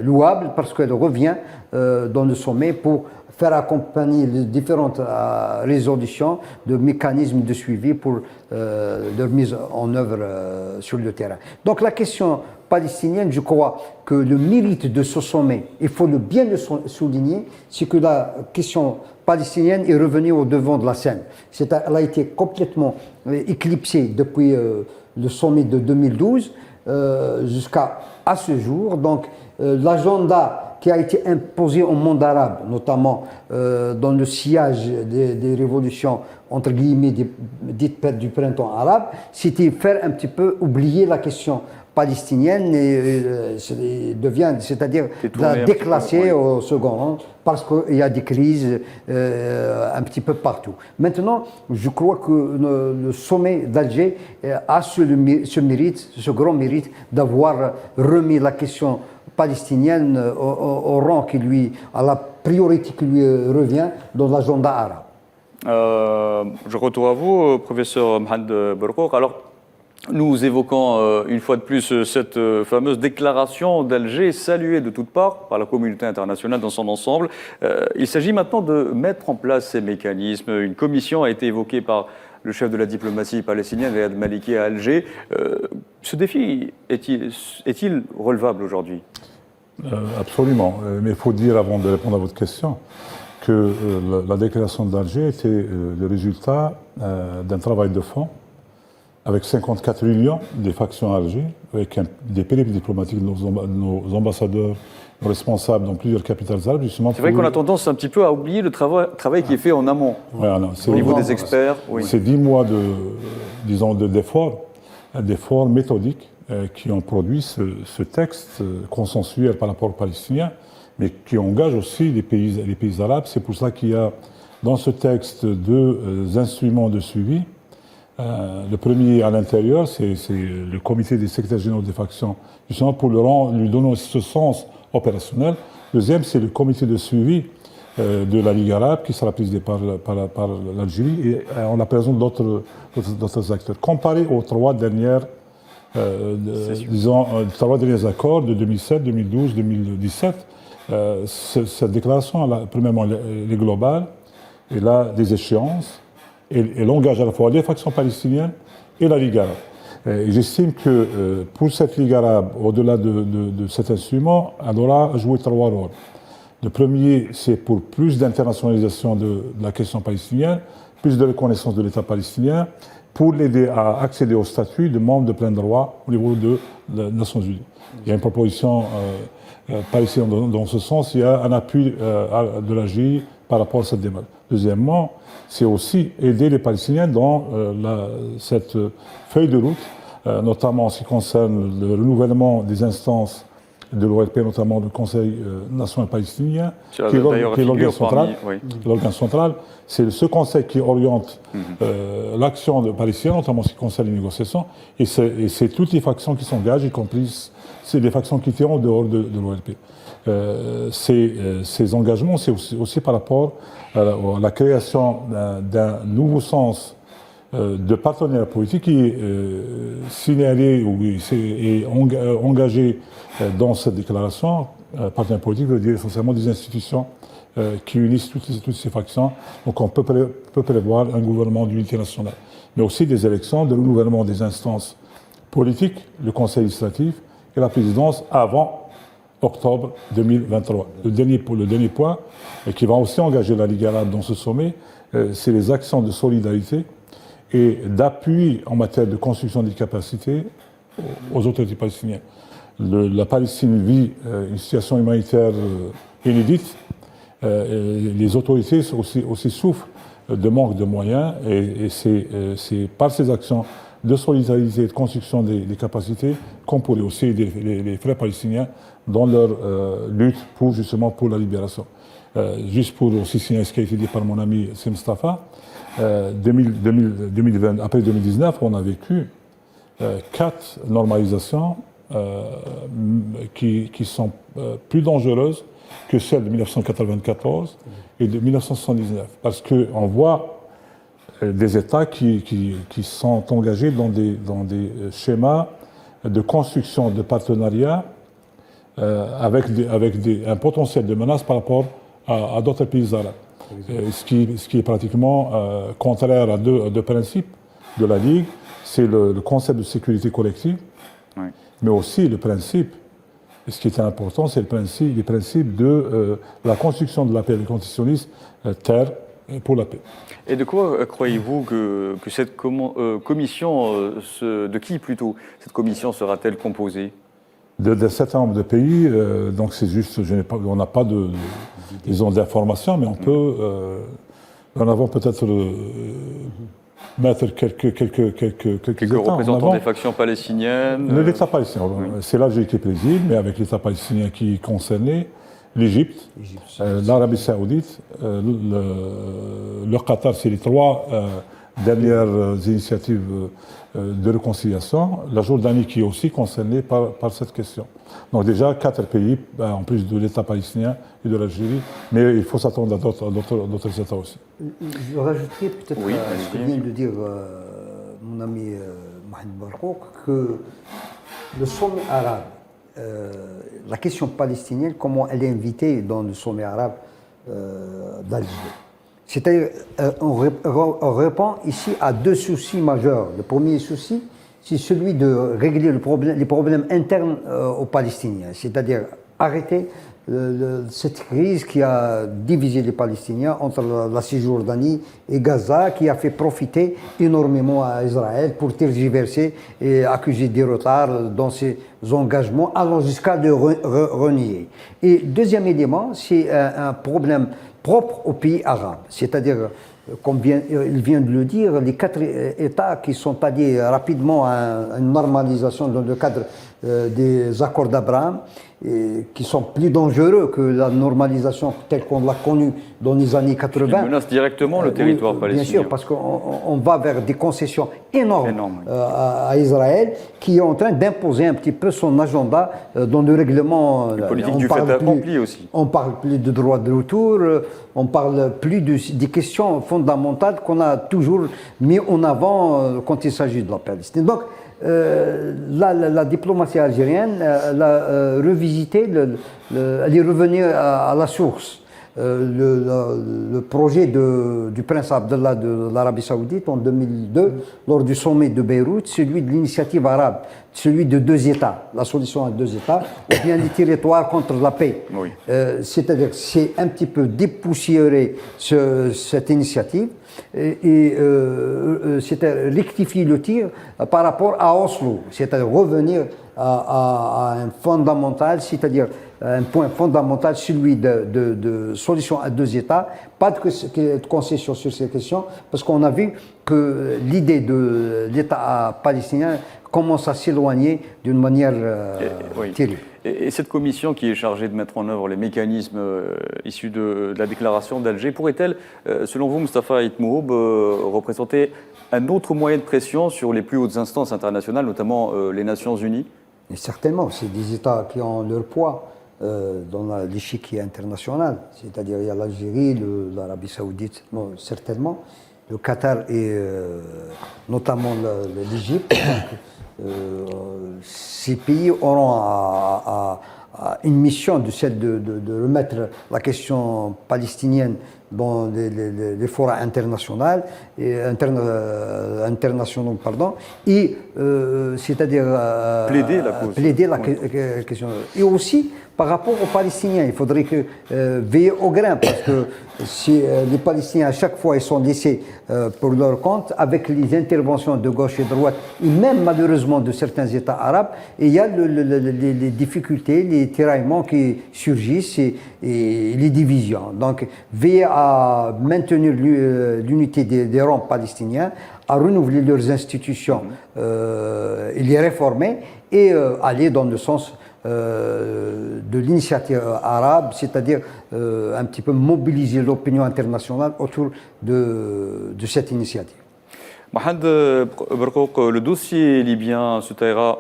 louable parce qu'elle revient dans le sommet pour faire accompagner les différentes résolutions de mécanismes de suivi pour leur mise en œuvre sur le terrain. Donc la question palestinienne, je crois que le mérite de ce sommet, il faut bien le souligner, c'est que la question palestinienne est revenue au devant de la scène. Elle a été complètement éclipsée depuis le sommet de 2012 jusqu'à ce jour. Donc l'agenda qui a été imposé au monde arabe, notamment dans le sillage des révolutions, entre guillemets, dites du printemps arabe, c'était faire un petit peu oublier la question palestinienne c'est-à-dire la déclasser au second rang parce qu'il y a des crises un petit peu partout. Maintenant, je crois que le sommet d'Alger a ce mérite, ce grand mérite d'avoir remis la question palestinienne au rang à la priorité qui lui revient dans l'agenda arabe. Je retourne à vous, professeur Mohamed Berkouk. Alors, nous évoquons une fois de plus cette fameuse déclaration d'Alger, saluée de toutes parts par la communauté internationale dans son ensemble. Il s'agit maintenant de mettre en place ces mécanismes. Une commission a été évoquée par le chef de la diplomatie palestinienne, Riyad Maliki, à Alger. Ce défi est-il relevable aujourd'hui ? Absolument. Mais il faut dire, avant de répondre à votre question, que la déclaration d'Alger était le résultat d'un travail de fond avec 54 réunions des factions à Alger, avec des périples diplomatiques de nos ambassadeurs, nos responsables dans plusieurs capitales arabes, justement. C'est vrai qu'on a tendance un petit peu à oublier le travail qui est fait en amont, au niveau des experts. Oui. C'est 10 mois d'efforts méthodiques qui ont produit ce texte consensuel par rapport aux Palestiniens, mais qui engage aussi les pays arabes. C'est pour ça qu'il y a dans ce texte 2 instruments de suivi. Le premier à l'intérieur, c'est le comité des secrétaires généraux des factions, justement pour lui donner ce sens opérationnel. Deuxième, c'est le comité de suivi de la Ligue arabe qui sera présidé par l'Algérie et en la présence d'autres acteurs. Comparé aux 3 dernières, trois derniers accords de 2007, 2012, 2017, cette déclaration, premièrement, elle est globale, elle a des échéances. Elle engage à la fois les factions palestiniennes et la Ligue arabe. J'estime que pour cette Ligue arabe, au-delà de cet instrument, elle aura joué 3 rôles. Le premier, c'est pour plus d'internationalisation de la question palestinienne, plus de reconnaissance de l'État palestinien, pour l'aider à accéder au statut de membre de plein droit au niveau des Nations Unies. Il y a une proposition palestinienne dans ce sens, il y a un appui de l'Algérie par rapport à cette démarche. Deuxièmement, c'est aussi aider les Palestiniens dans cette feuille de route, notamment en ce qui concerne le renouvellement des instances de l'OLP, notamment le Conseil national palestinien, qui est d'ailleurs l'organe central. oui. L'organe central, c'est ce conseil qui oriente l'action palestinienne, notamment en ce qui concerne les négociations, et c'est toutes les factions qui s'engagent, y compris c'est les factions qui tirent en dehors de l'OLP. Ces engagements, c'est aussi par rapport à la création d'un nouveau sens de partenaires politiques qui est signalé ou est engagé dans cette déclaration. Partenaires politiques veut dire essentiellement des institutions qui unissent toutes ces factions. Donc on peut prévoir un gouvernement d'unité nationale, mais aussi des élections, de renouvellement des instances politiques, le Conseil législatif et la présidence avant octobre 2023. Le dernier point, et qui va aussi engager la Ligue arabe dans ce sommet, c'est les actions de solidarité et d'appui en matière de construction des capacités aux autorités palestiniennes. La Palestine vit une situation humanitaire inédite. Les autorités aussi souffrent de manque de moyens et c'est par ces actions de solidarité et de construction des capacités qu'on pourrait aussi aider les frères palestiniens dans leur lutte justement pour la libération. Juste pour aussi signaler ce qui a été dit par mon ami Sim Mustafa, 2020, après 2019, on a vécu 4 normalisations qui sont plus dangereuses que celles de 1994 et de 1979. Parce qu'on voit des États qui sont engagés dans des schémas de construction de partenariats avec un potentiel de menace par rapport à d'autres pays arabes. Ce qui est pratiquement contraire à deux principes de la Ligue, c'est le concept de sécurité collective, oui, mais aussi le principe, ce qui est important, c'est les principes de la construction de la paix, le constitutionnalisme, terre pour la paix. Et de quoi croyez-vous que cette commission, de qui plutôt, cette commission sera-t-elle composée? D'un certain nombre de pays, donc c'est juste, on n'a pas disons, d'informations, mais on peut, en avant peut-être mettre quelques représentants des factions palestiniennes. L'État palestinien, oui. C'est l'Algérie qui préside, mais avec l'État palestinien qui est concerné, l'Égypte, l'Arabie Saoudite, le Qatar, c'est les 3 dernières initiatives de réconciliation, la Jordanie qui est aussi concernée par cette question. Donc déjà 4 pays, en plus de l'État palestinien et de l'Algérie, mais il faut s'attendre à d'autres États aussi. Je rajouterai peut-être ce que vient de dire mon ami Mohamed Barkouk, que le sommet arabe, la question palestinienne, comment elle est invitée dans le sommet arabe d'Alger. C'est-à-dire, on répond ici à 2 soucis majeurs. Le premier souci, c'est celui de régler les problèmes internes aux Palestiniens, c'est-à-dire arrêter cette crise qui a divisé les Palestiniens entre la Cisjordanie et Gaza, qui a fait profiter énormément à Israël pour tergiverser et accuser des retards dans ses engagements, allant jusqu'à de renier. Et deuxième élément, c'est un problème propre aux pays arabes, c'est-à-dire, comme il vient de le dire, les 4 États qui sont allés rapidement à une normalisation dans le cadre des accords d'Abraham, qui sont plus dangereux que la normalisation telle qu'on l'a connue dans les années 80. Qui menace directement le territoire palestinien. Bien sûr, parce qu'on va vers des concessions énormes à Israël, qui est en train d'imposer un petit peu son agenda dans le règlement. La politique du fait accompli aussi. On ne parle plus de droit de retour, on ne parle plus des questions fondamentales qu'on a toujours mis en avant quand il s'agit de la Palestine. Donc, la diplomatie algérienne a revisité, elle est revenue à la source. Le projet du prince Abdallah de l'Arabie Saoudite en 2002, lors du sommet de Beyrouth, celui de l'initiative arabe, celui de 2 États, la solution à 2 États, ou bien les territoires contre la paix. Oui. C'est-à-dire, c'est un petit peu dépoussiérer cette initiative et c'est-à-dire rectifier le tir par rapport à Oslo, c'est-à-dire revenir à un fondamental, c'est-à-dire un point fondamental, celui de solution à 2 États, pas de concession sur ces questions, parce qu'on a vu que l'idée de l'État palestinien commence à s'éloigner d'une manière terrible. Et cette commission qui est chargée de mettre en œuvre les mécanismes issus de la déclaration d'Alger, pourrait-elle, selon vous, Moustapha Itmoub, représenter un autre moyen de pression sur les plus hautes instances internationales, notamment les Nations Unies? Et certainement, c'est des États qui ont leur poids dans l'échiquier international. C'est-à-dire il y a l'Algérie, l'Arabie Saoudite, non, certainement, le Qatar et notamment l'Égypte. Ces pays auront une mission de remettre la question palestinienne dans les forats internationaux, et c'est-à-dire plaider la question. Et aussi, par rapport aux Palestiniens, il faudrait veiller au grain, parce que si les Palestiniens, à chaque fois, ils sont laissés pour leur compte, avec les interventions de gauche et de droite, et même malheureusement de certains États arabes, et il y a les difficultés, les tiraillements qui surgissent et les divisions. Donc, veiller à maintenir l'unité des rangs palestiniens, à renouveler leurs institutions et les réformer, et aller dans le sens de l'initiative arabe, c'est-à-dire un petit peu mobiliser l'opinion internationale autour de cette initiative. Mohamed Berkouk, le dossier libyen se taillera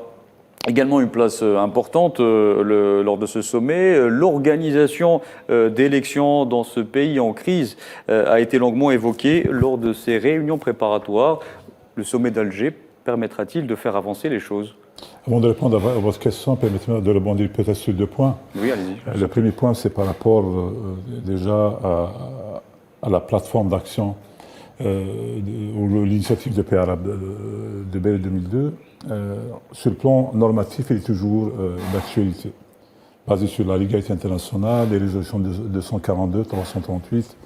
également une place importante lors de ce sommet. L'organisation d'élections dans ce pays en crise a été longuement évoquée lors de ces réunions préparatoires. Le sommet d'Alger permettra-t-il de faire avancer les choses? Avant de répondre à votre question, permettez-moi de rebondir peut-être sur 2 points. Oui, allez-y. Le premier point, c'est par rapport déjà à la plateforme d'action ou l'initiative de paix arabe de Beyrouth 2002. Sur le plan normatif, il est toujours d'actualité, basé sur la légalité internationale, les résolutions 242, 338,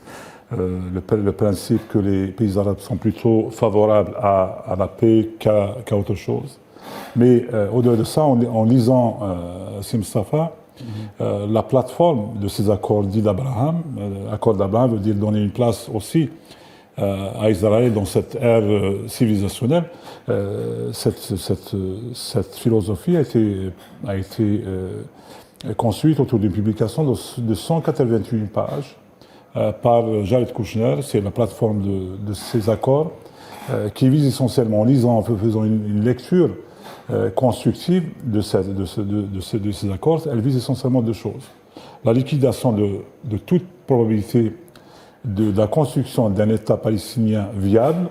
le principe que les pays arabes sont plutôt favorables à la paix qu'à autre chose. Mais au-delà de ça, en lisant Moustapha, la plateforme de ces accords dits d'Abraham, accord d'Abraham veut dire donner une place aussi à Israël dans cette ère civilisationnelle. Cette philosophie a été construite autour d'une publication de 188 pages par Jared Kushner. C'est la plateforme de ces accords qui vise essentiellement, en lisant, en faisant une lecture constructive de ces accords, elle vise essentiellement 2 choses. La liquidation de toute probabilité de la construction d'un État palestinien viable,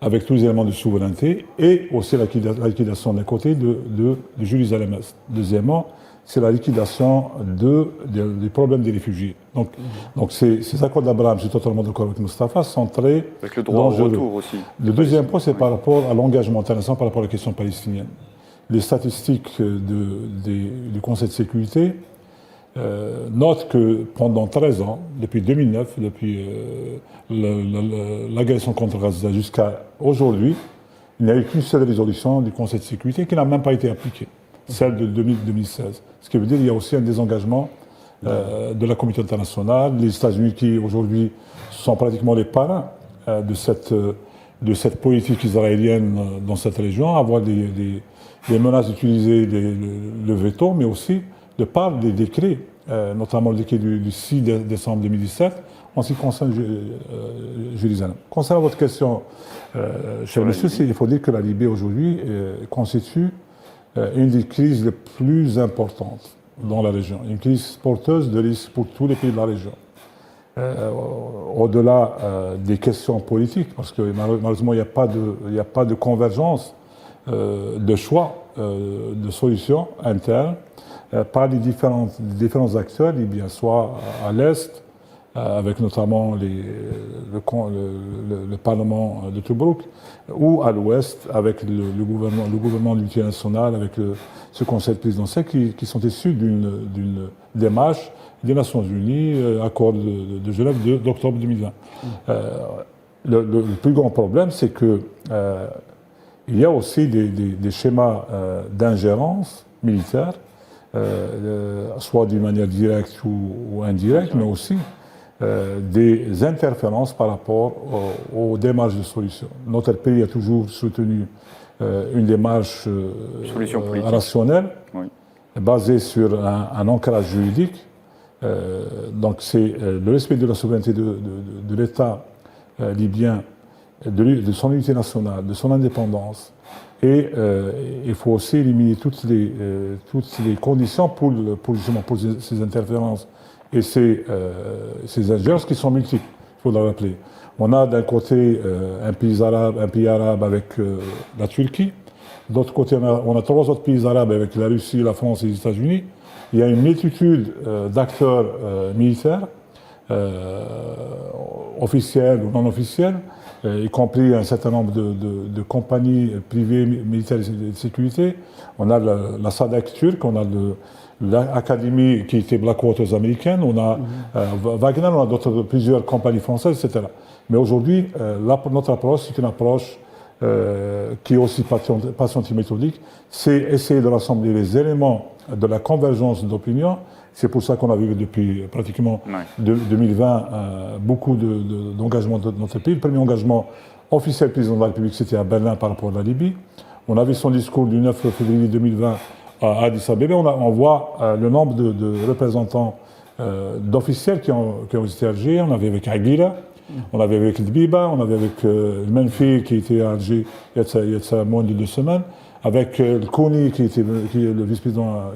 avec tous les éléments de souveraineté, et aussi la liquidation d'un côté de Jérusalem-Est. Deuxièmement, c'est la liquidation des problèmes des réfugiés. Donc ces accords d'Abraham, je suis totalement d'accord avec Moustapha, sont très avec le droit au retour aussi. Le deuxième point, c'est par rapport à l'engagement international par rapport à la question palestinienne. Les statistiques du Conseil de sécurité notent que pendant 13 ans, depuis 2009, depuis l'agression contre Gaza jusqu'à aujourd'hui, il n'y a eu qu'une seule résolution du Conseil de sécurité qui n'a même pas été appliquée, celle de 2016. Ce qui veut dire qu'il y a aussi un désengagement de la communauté internationale. Les États-Unis qui aujourd'hui sont pratiquement les parrains de cette politique israélienne dans cette région, avoir des menaces d'utiliser le veto, mais aussi de par des décrets, notamment le décret du 6 décembre 2017, en ce qui concerne Jérusalem. Concernant votre question, cher monsieur, il faut dire que la Libye aujourd'hui constitue une des crises les plus importantes dans la région, une crise porteuse de risques pour tous les pays de la région. Au-delà des questions politiques, parce que malheureusement il n'y a pas de convergence de choix, de solutions internes par les différents acteurs libyens, soit à l'Est, avec notamment le Parlement de Tobruk, ou à l'Ouest, avec le gouvernement de l'unité nationale, avec ce Conseil présidentiel qui sont issus d'une démarche des Nations Unies, accord de Genève d'octobre 2020. Le plus grand problème, c'est que il y a aussi des schémas d'ingérence militaire, soit d'une manière directe ou indirecte, mais aussi des interférences par rapport aux démarches de solution. Notre pays a toujours soutenu une démarche rationnelle, basé sur un ancrage juridique. Donc c'est le respect de la souveraineté de l'État libyen, de son unité nationale, de son indépendance. Et il faut aussi éliminer toutes les conditions pour ces interférences et ces ingérences qui sont multiples, il faut le rappeler. On a d'un côté un pays arabe avec la Turquie. D'autre côté, on a 3 autres pays arabes avec la Russie, la France et les États-Unis. Il y a une multitude d'acteurs militaires, officiels ou non officiels, y compris un certain nombre de compagnies privées militaires et de sécurité. On a la SADC turque, on a l'Académie qui était Blackwater américaine, on a Wagner, on a plusieurs compagnies françaises, etc. Mais aujourd'hui, notre approche, c'est une approche qui est aussi patiente et méthodique, c'est essayer de rassembler les éléments de la convergence d'opinion. C'est pour ça qu'on a vu depuis pratiquement 2020 beaucoup d'engagements de notre pays. Le premier engagement officiel du président de la République, c'était à Berlin par rapport à la Libye. On a vu son discours du 9 février 2020 à Addis Abeba. On voit le nombre de représentants d'officiels qui ont visité Alger. On avait avec Aguila, on avait avec Dbiba, on avait avec le Menfi qui était à Alger il y a de ça moins de 2 semaines, avec le Kouni qui est le vice-président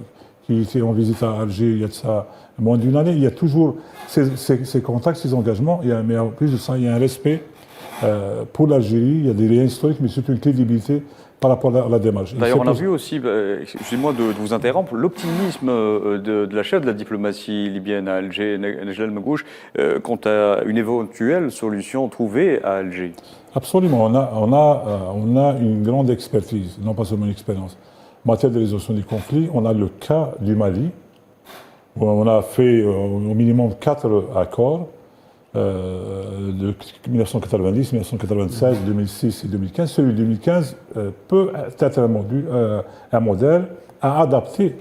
qui était en visite à Alger il y a de ça moins d'1 année. Il y a toujours ces contacts, ces engagements, mais en plus de ça, il y a un respect pour l'Algérie, il y a des liens historiques, mais surtout une crédibilité par rapport à la démarche. D'ailleurs, on a vu aussi, excusez-moi de vous interrompre, l'optimisme de la chef de la diplomatie libyenne à Alger, Nejla El-Megouche, quant à une éventuelle solution trouvée à Alger. Absolument. On a une grande expertise, non pas seulement une expérience. En matière de résolution des conflits, on a le cas du Mali, où on a fait au minimum 4 accords, de 1990, 1996, 2006 et 2015. Celui de 2015 peut être un modèle à adapter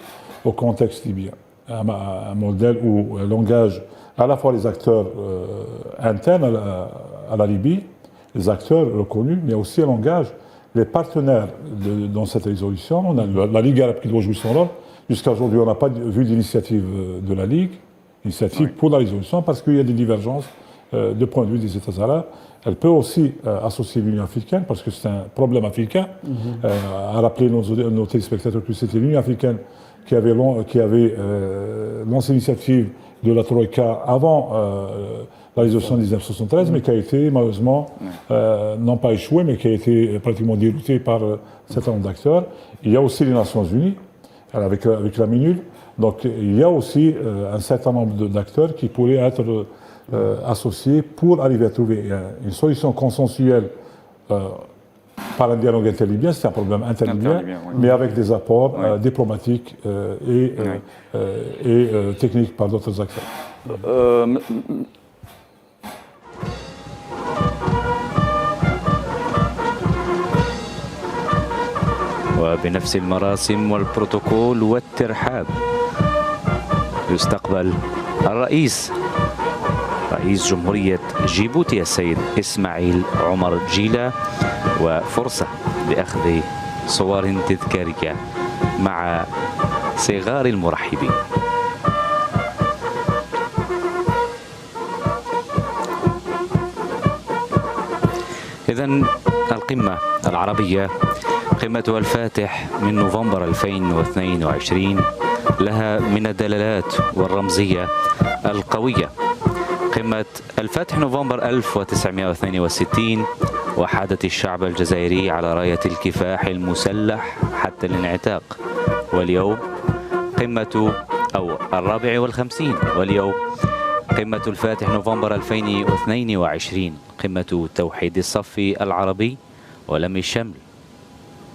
au contexte libyen. Un modèle où l'engage à la fois les acteurs internes à la Libye, les acteurs reconnus, mais aussi l'engage les partenaires dans cette résolution. On a la Ligue arabe qui doit jouer son rôle. Jusqu'à aujourd'hui, on n'a pas vu d'initiative de la Ligue, pour la résolution, parce qu'il y a des divergences de point de vue des États arabes. Elle peut aussi associer l'Union africaine, parce que c'est un problème africain. À rappeler nos téléspectateurs que c'était l'Union africaine qui avait lancé l'initiative de la Troïka avant la résolution de 1973, mais qui a été malheureusement, non pas échouée, mais qui a été pratiquement déroutée par un certain nombre d'acteurs. Il y a aussi les Nations Unies, avec la MINUL. Donc il y a aussi un certain nombre d'acteurs qui pourraient être associés pour arriver à trouver une solution consensuelle par un dialogue interlibyen. C'est un problème interlibyen, mais avec des apports diplomatiques et techniques par d'autres acteurs. وبنفس المراسم والبروتوكول والترحاب يستقبل رئيس جمهورية جيبوتي السيد إسماعيل عمر جيلة، وفرصة لأخذ صور تذكارية مع صغار المرحبين. إذن القمة العربية قمة الفاتح من نوفمبر 2022 لها من الدلالات والرمزية القوية. قمة الفتح نوفمبر 1962 وحادت الشعب الجزائري على راية الكفاح المسلح حتى الانعتاق، واليوم قمة أو 54 واليوم قمة الفاتح نوفمبر 2022 قمة توحيد الصف العربي ولم الشمل.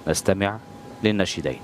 نستمع للنشيدين.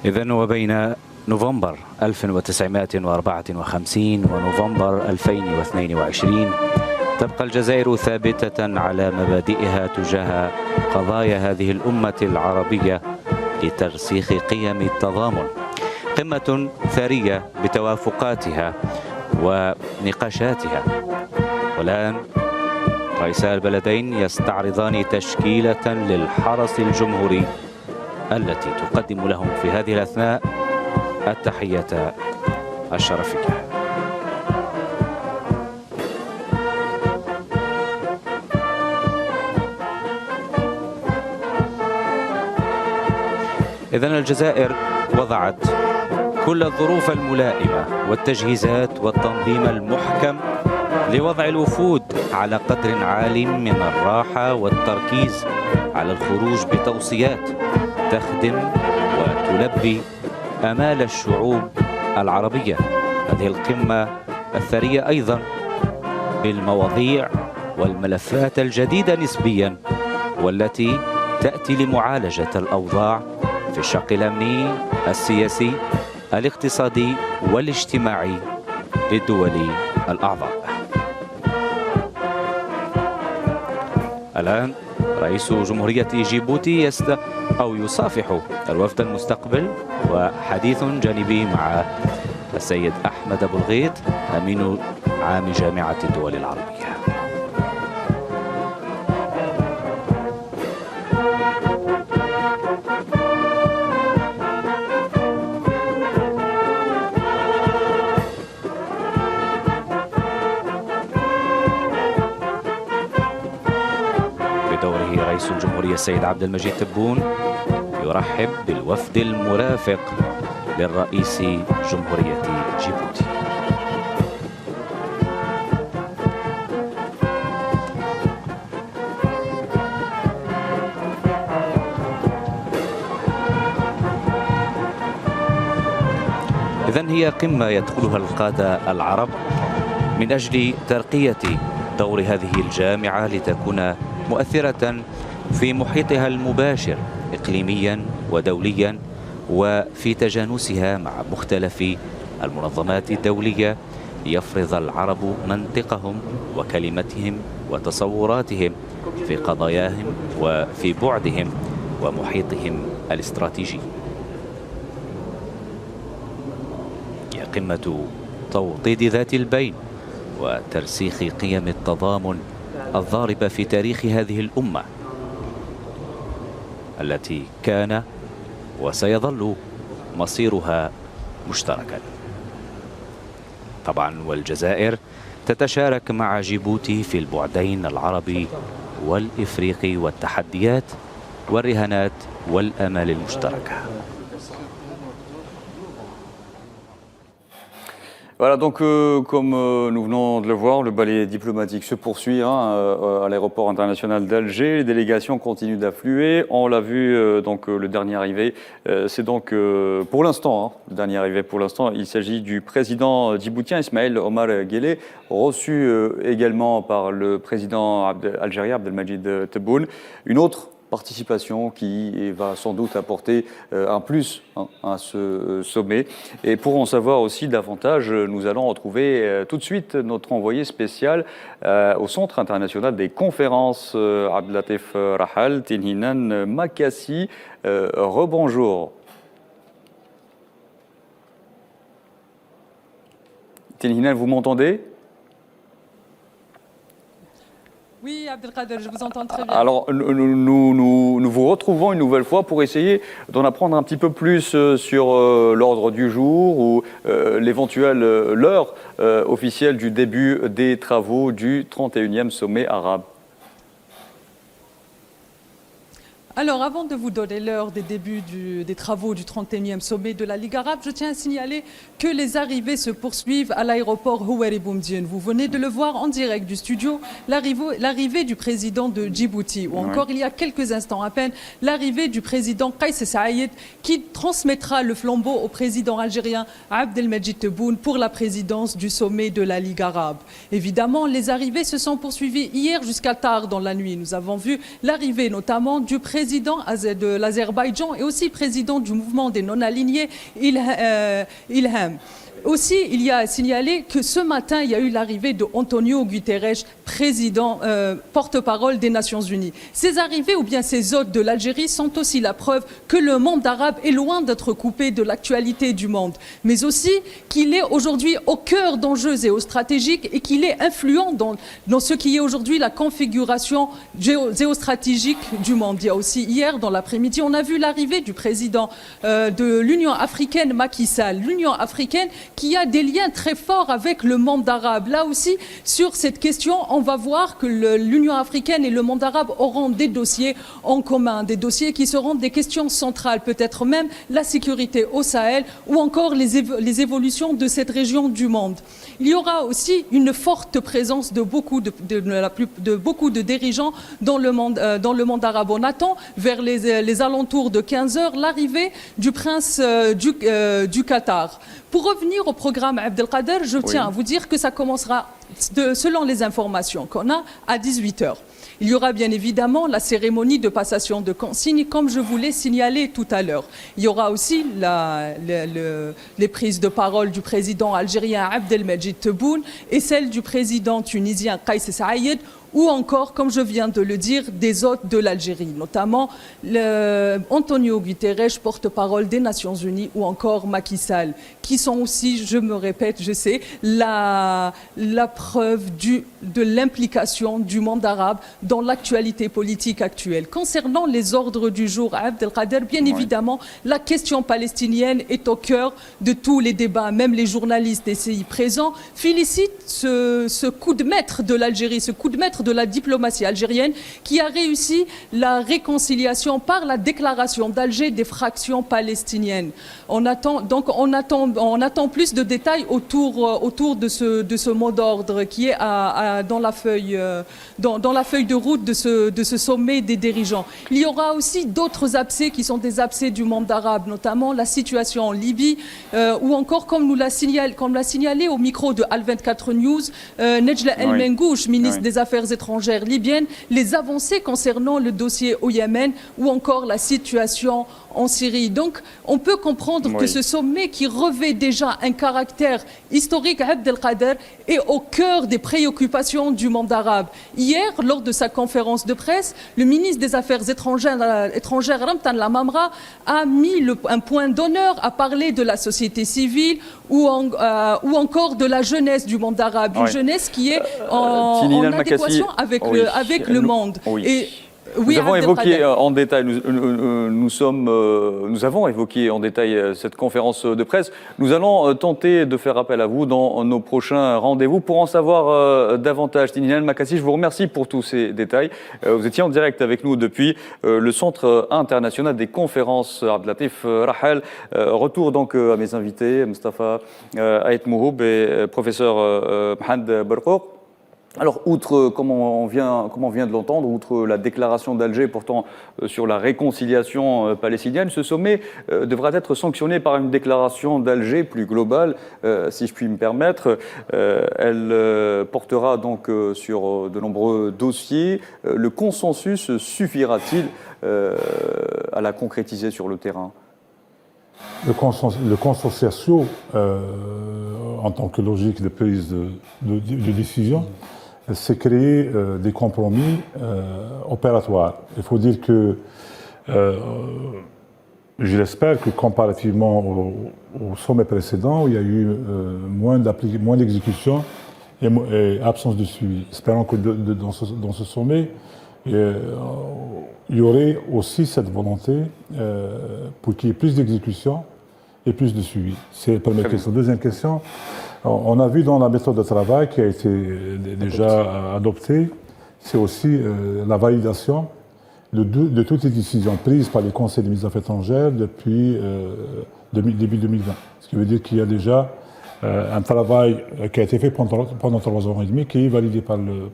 إذن وبين نوفمبر 1954 ونوفمبر 2022 تبقى الجزائر ثابتة على مبادئها تجاه قضايا هذه الأمة العربية لترسيخ قيم التضامن. قمة ثرية بتوافقاتها ونقاشاتها. والآن رئيسا البلدين يستعرضان تشكيلة للحرس الجمهوري التي تقدم لهم في هذه الأثناء التحية الشرفية. إذن الجزائر وضعت كل الظروف الملائمة والتجهيزات والتنظيم المحكم لوضع الوفود على قدر عال من الراحة والتركيز على الخروج بتوصيات تخدم وتلبي آمال الشعوب العربية. هذه القمة الثرية أيضا بالمواضيع والملفات الجديدة نسبيا والتي تأتي لمعالجة الأوضاع في الشق الأمني، السياسي، الاقتصادي والاجتماعي للدول الأعضاء. الآن رئيس جمهورية جيبوتي يصافح الوفد المستقبل وحديث جانبي مع السيد أحمد أبو الغيط أمين عام جامعة الدول العربية. بدوره رئيس الجمهورية السيد عبد المجيد تبون يرحب بالوفد المرافق للرئيس جمهورية جيبوتي. إذن هي قمة يدخلها القادة العرب من أجل ترقية دور هذه الجامعة لتكون مؤثرة في محيطها المباشر إقليميا ودوليا وفي تجانسها مع مختلف المنظمات الدولية ليفرض العرب منطقهم وكلمتهم وتصوراتهم في قضاياهم وفي بعدهم ومحيطهم الاستراتيجي. هي قمة توطيد ذات البين وترسيخ قيم التضامن الضاربة في تاريخ هذه الأمة التي كان وسيظل مصيرها مشتركا. طبعا والجزائر تتشارك مع جيبوتي في البعدين العربي والإفريقي والتحديات والرهانات والآمال المشتركة. Voilà, donc comme nous venons de le voir, le ballet diplomatique se poursuit à l'aéroport international d'Alger. Les délégations continuent d'affluer. On l'a vu, donc le dernier arrivé, c'est donc pour l'instant, le dernier arrivé pour l'instant, il s'agit du président djiboutien Ismaël Omar Guelleh, reçu également par le président algérien Abdelmadjid Tebboune. Une autre participation qui va sans doute apporter un plus à ce sommet. Et pour en savoir aussi davantage, nous allons retrouver tout de suite notre envoyé spécial au Centre international des conférences, Abdelatif Rahal, Tinhinan Makassi. Rebonjour. Tinhinan, vous m'entendez ? Oui, Abdelkader, je vous entends très bien. Alors, nous vous retrouvons une nouvelle fois pour essayer d'en apprendre un petit peu plus sur l'ordre du jour ou l'éventuelle l'heure officielle du début des travaux du 31e sommet arabe. Alors, avant de vous donner l'heure des débuts des travaux du 31e sommet de la Ligue arabe, je tiens à signaler que les arrivées se poursuivent à l'aéroport Houari Boumediene. Vous venez de le voir en direct du studio, l'arrivée du président de Djibouti, ou encore il y a quelques instants à peine, l'arrivée du président Kais Saïed qui transmettra le flambeau au président algérien Abdelmadjid Tebboune pour la présidence du sommet de la Ligue arabe. Évidemment, les arrivées se sont poursuivies hier jusqu'à tard dans la nuit. Nous avons vu l'arrivée notamment du président président de l'Azerbaïdjan et aussi président du mouvement des non-alignés, Ilham. Aussi, il y a à signaler que ce matin, il y a eu l'arrivée de Antonio Guterres, président, porte-parole des Nations Unies. Ces arrivées ou bien ces hôtes de l'Algérie sont aussi la preuve que le monde arabe est loin d'être coupé de l'actualité du monde, mais aussi qu'il est aujourd'hui au cœur d'enjeux géostratégiques et qu'il est influent dans ce qui est aujourd'hui la configuration géostratégique du monde. Il y a aussi hier, dans l'après-midi, on a vu l'arrivée du président de l'Union africaine, Macky Sall. L'Union africaine qui a des liens très forts avec le monde arabe. Là aussi, sur cette question, on va voir que l'Union africaine et le monde arabe auront des dossiers en commun, des dossiers qui seront des questions centrales, peut-être même la sécurité au Sahel ou encore les évolutions de cette région du monde. Il y aura aussi une forte présence de beaucoup de dirigeants dans le monde arabe. On attend vers les alentours de 15 heures l'arrivée du prince du Qatar. Pour revenir au programme Abdelkader, je tiens à vous dire que ça commencera, selon les informations qu'on a, à 18h. Il y aura bien évidemment la cérémonie de passation de consignes, comme je vous l'ai signalé tout à l'heure. Il y aura aussi les prises de parole du président algérien Abdelmajid Tebboune et celle du président tunisien Kais Saïed, ou encore, comme je viens de le dire, des hôtes de l'Algérie, notamment Antonio Guterres, porte-parole des Nations Unies, ou encore Macky Sall, qui sont aussi, je me répète, je sais, la preuve de l'implication du monde arabe dans l'actualité politique actuelle. Concernant les ordres du jour, Abdelkader, bien évidemment, la question palestinienne est au cœur de tous les débats. Même les journalistes ici présents félicitent ce coup de maître de l'Algérie, ce coup de maître de la diplomatie algérienne qui a réussi la réconciliation par la déclaration d'Alger des fractions palestiniennes. On attend plus de détails autour de ce mot d'ordre qui est dans la feuille de route de ce sommet des dirigeants. Il y aura aussi d'autres abcès qui sont des abcès du monde arabe, notamment la situation en Libye ou encore, comme l'a signalé au micro de Al24 News, Nejla El Mengouche, ministre des Affaires étrangères libyenne, les avancées concernant le dossier au Yémen ou encore la situation en Syrie. Donc, on peut comprendre que ce sommet qui revêt déjà un caractère historique, Abdelkader, est au cœur des préoccupations du monde arabe. Hier, lors de sa conférence de presse, le ministre des Affaires étrangères Ramtan Lamamra a mis un point d'honneur à parler de la société civile ou encore de la jeunesse du monde arabe, une jeunesse qui est en adéquation avec le monde. Et nous avons évoqué en détail, nous avons évoqué en détail cette conférence de presse. Nous allons tenter de faire appel à vous dans nos prochains rendez-vous pour en savoir davantage. Tinine Makassi, je vous remercie pour tous ces détails. Vous étiez en direct avec nous depuis le Centre international des conférences Abdelatif Rahal. Retour donc à mes invités, Mustafa Ait Mouhoub et professeur Mohamed Barkouk. Alors, outre, comme on vient de l'entendre, outre la déclaration d'Alger portant sur la réconciliation palestinienne, ce sommet devra être sanctionné par une déclaration d'Alger plus globale, si je puis me permettre. Elle portera donc sur de nombreux dossiers. Le consensus suffira-t-il à la concrétiser sur le terrain ? Le consortiatio, en tant que logique de prise de décision, c'est créer des compromis opératoires. Il faut dire que, je l'espère que comparativement au sommet précédent, où il y a eu moins d'exécution et absence de suivi. Espérons que dans ce sommet, il y aurait aussi cette volonté pour qu'il y ait plus d'exécution et plus de suivi. C'est la première question. Deuxième question, on a vu dans la méthode de travail qui a été déjà adoptée, c'est aussi la validation de toutes les décisions prises par les conseils des ministres des Affaires étrangères depuis début 2020. Ce qui veut dire qu'il y a déjà un travail qui a été fait pendant 3 ans et demi, qui est validé par le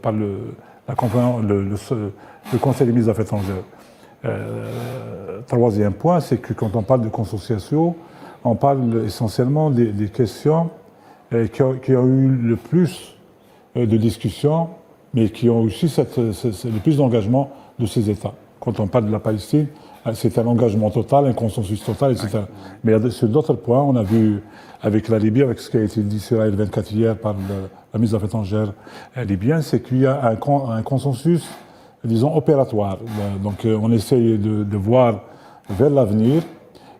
Conseil des ministres des Affaires étrangères. Troisième point, c'est que quand on parle de consortiatio, on parle essentiellement des questions qui ont eu le plus de discussions, mais qui ont aussi le plus d'engagement de ces États. quand on parle de la Palestine, c'est un engagement total, un consensus total, etc. Mais sur d'autres points, on a vu avec la Libye, avec ce qui a été dit sur la 24 hier par la ministre des Affaires étrangères libyenne, c'est qu'il y a un consensus, disons, opératoire. Donc on essaye de voir vers l'avenir,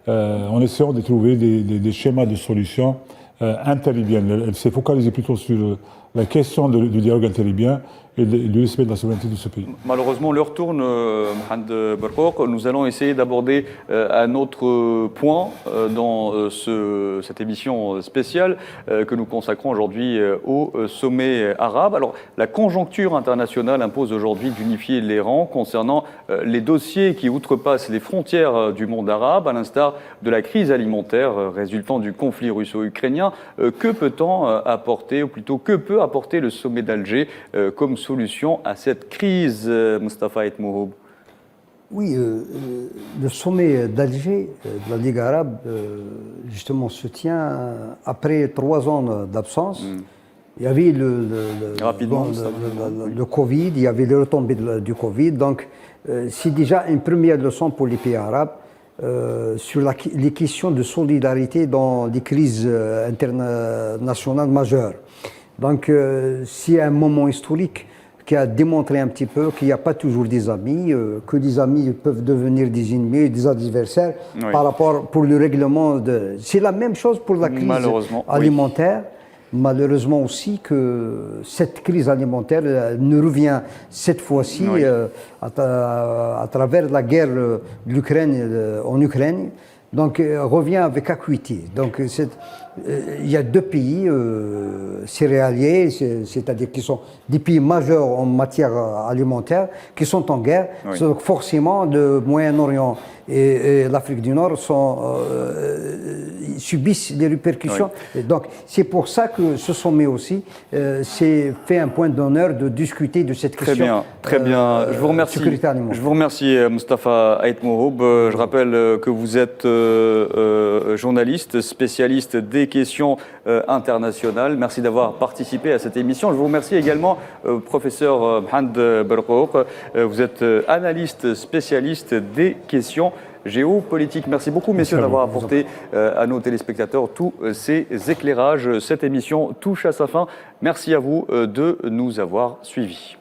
en essayant de trouver des schémas de solutions interlibyennes. Elle s'est focalisée plutôt sur la question du dialogue interlibyen et du respect de la souveraineté de ce pays. Malheureusement, l'heure tourne, Mohamed Barkouk. Nous allons essayer d'aborder un autre point dans cette émission spéciale que nous consacrons aujourd'hui au sommet arabe. Alors, la conjoncture internationale impose aujourd'hui d'unifier les rangs concernant les dossiers qui outrepassent les frontières du monde arabe, à l'instar de la crise alimentaire résultant du conflit russo-ukrainien. Que peut-on apporter, ou plutôt que peut apporter le sommet d'Alger comme solution à cette crise, Mustafa Ait Mohhoub? Oui, le sommet d'Alger, de la Ligue arabe, justement se tient après 3 ans d'absence. Il y avait le Covid, il y avait les retombées du Covid. Donc, c'est déjà une première leçon pour les pays arabes sur les questions de solidarité dans les crises internationales majeures. Donc, c'est un moment historique qui a démontré un petit peu qu'il n'y a pas toujours des amis, que des amis peuvent devenir des ennemis, des adversaires par rapport pour le règlement de... C'est la même chose pour la crise alimentaire. Malheureusement aussi que cette crise alimentaire ne revient cette fois-ci à travers la guerre de l'Ukraine en Ukraine. Donc, revient avec acuité. Donc, il y a 2 pays céréaliers, c'est-à-dire qui sont des pays majeurs en matière alimentaire, qui sont en guerre. Donc, forcément, le Moyen-Orient et l'Afrique du Nord subissent les répercussions. Et donc, c'est pour ça que ce sommet aussi s'est fait un point d'honneur de discuter de cette question. Très bien. Je vous remercie. Je vous remercie, Mustafa Ait Mohhoub. Je rappelle que vous êtes journaliste, spécialiste des questions internationales. Merci d'avoir participé à cette émission. Je vous remercie également, professeur Mohamed Barkouk. Vous êtes analyste, spécialiste des questions géopolitiques. Merci beaucoup, messieurs, d'avoir apporté à nos téléspectateurs tous ces éclairages. Cette émission touche à sa fin. Merci à vous de nous avoir suivis.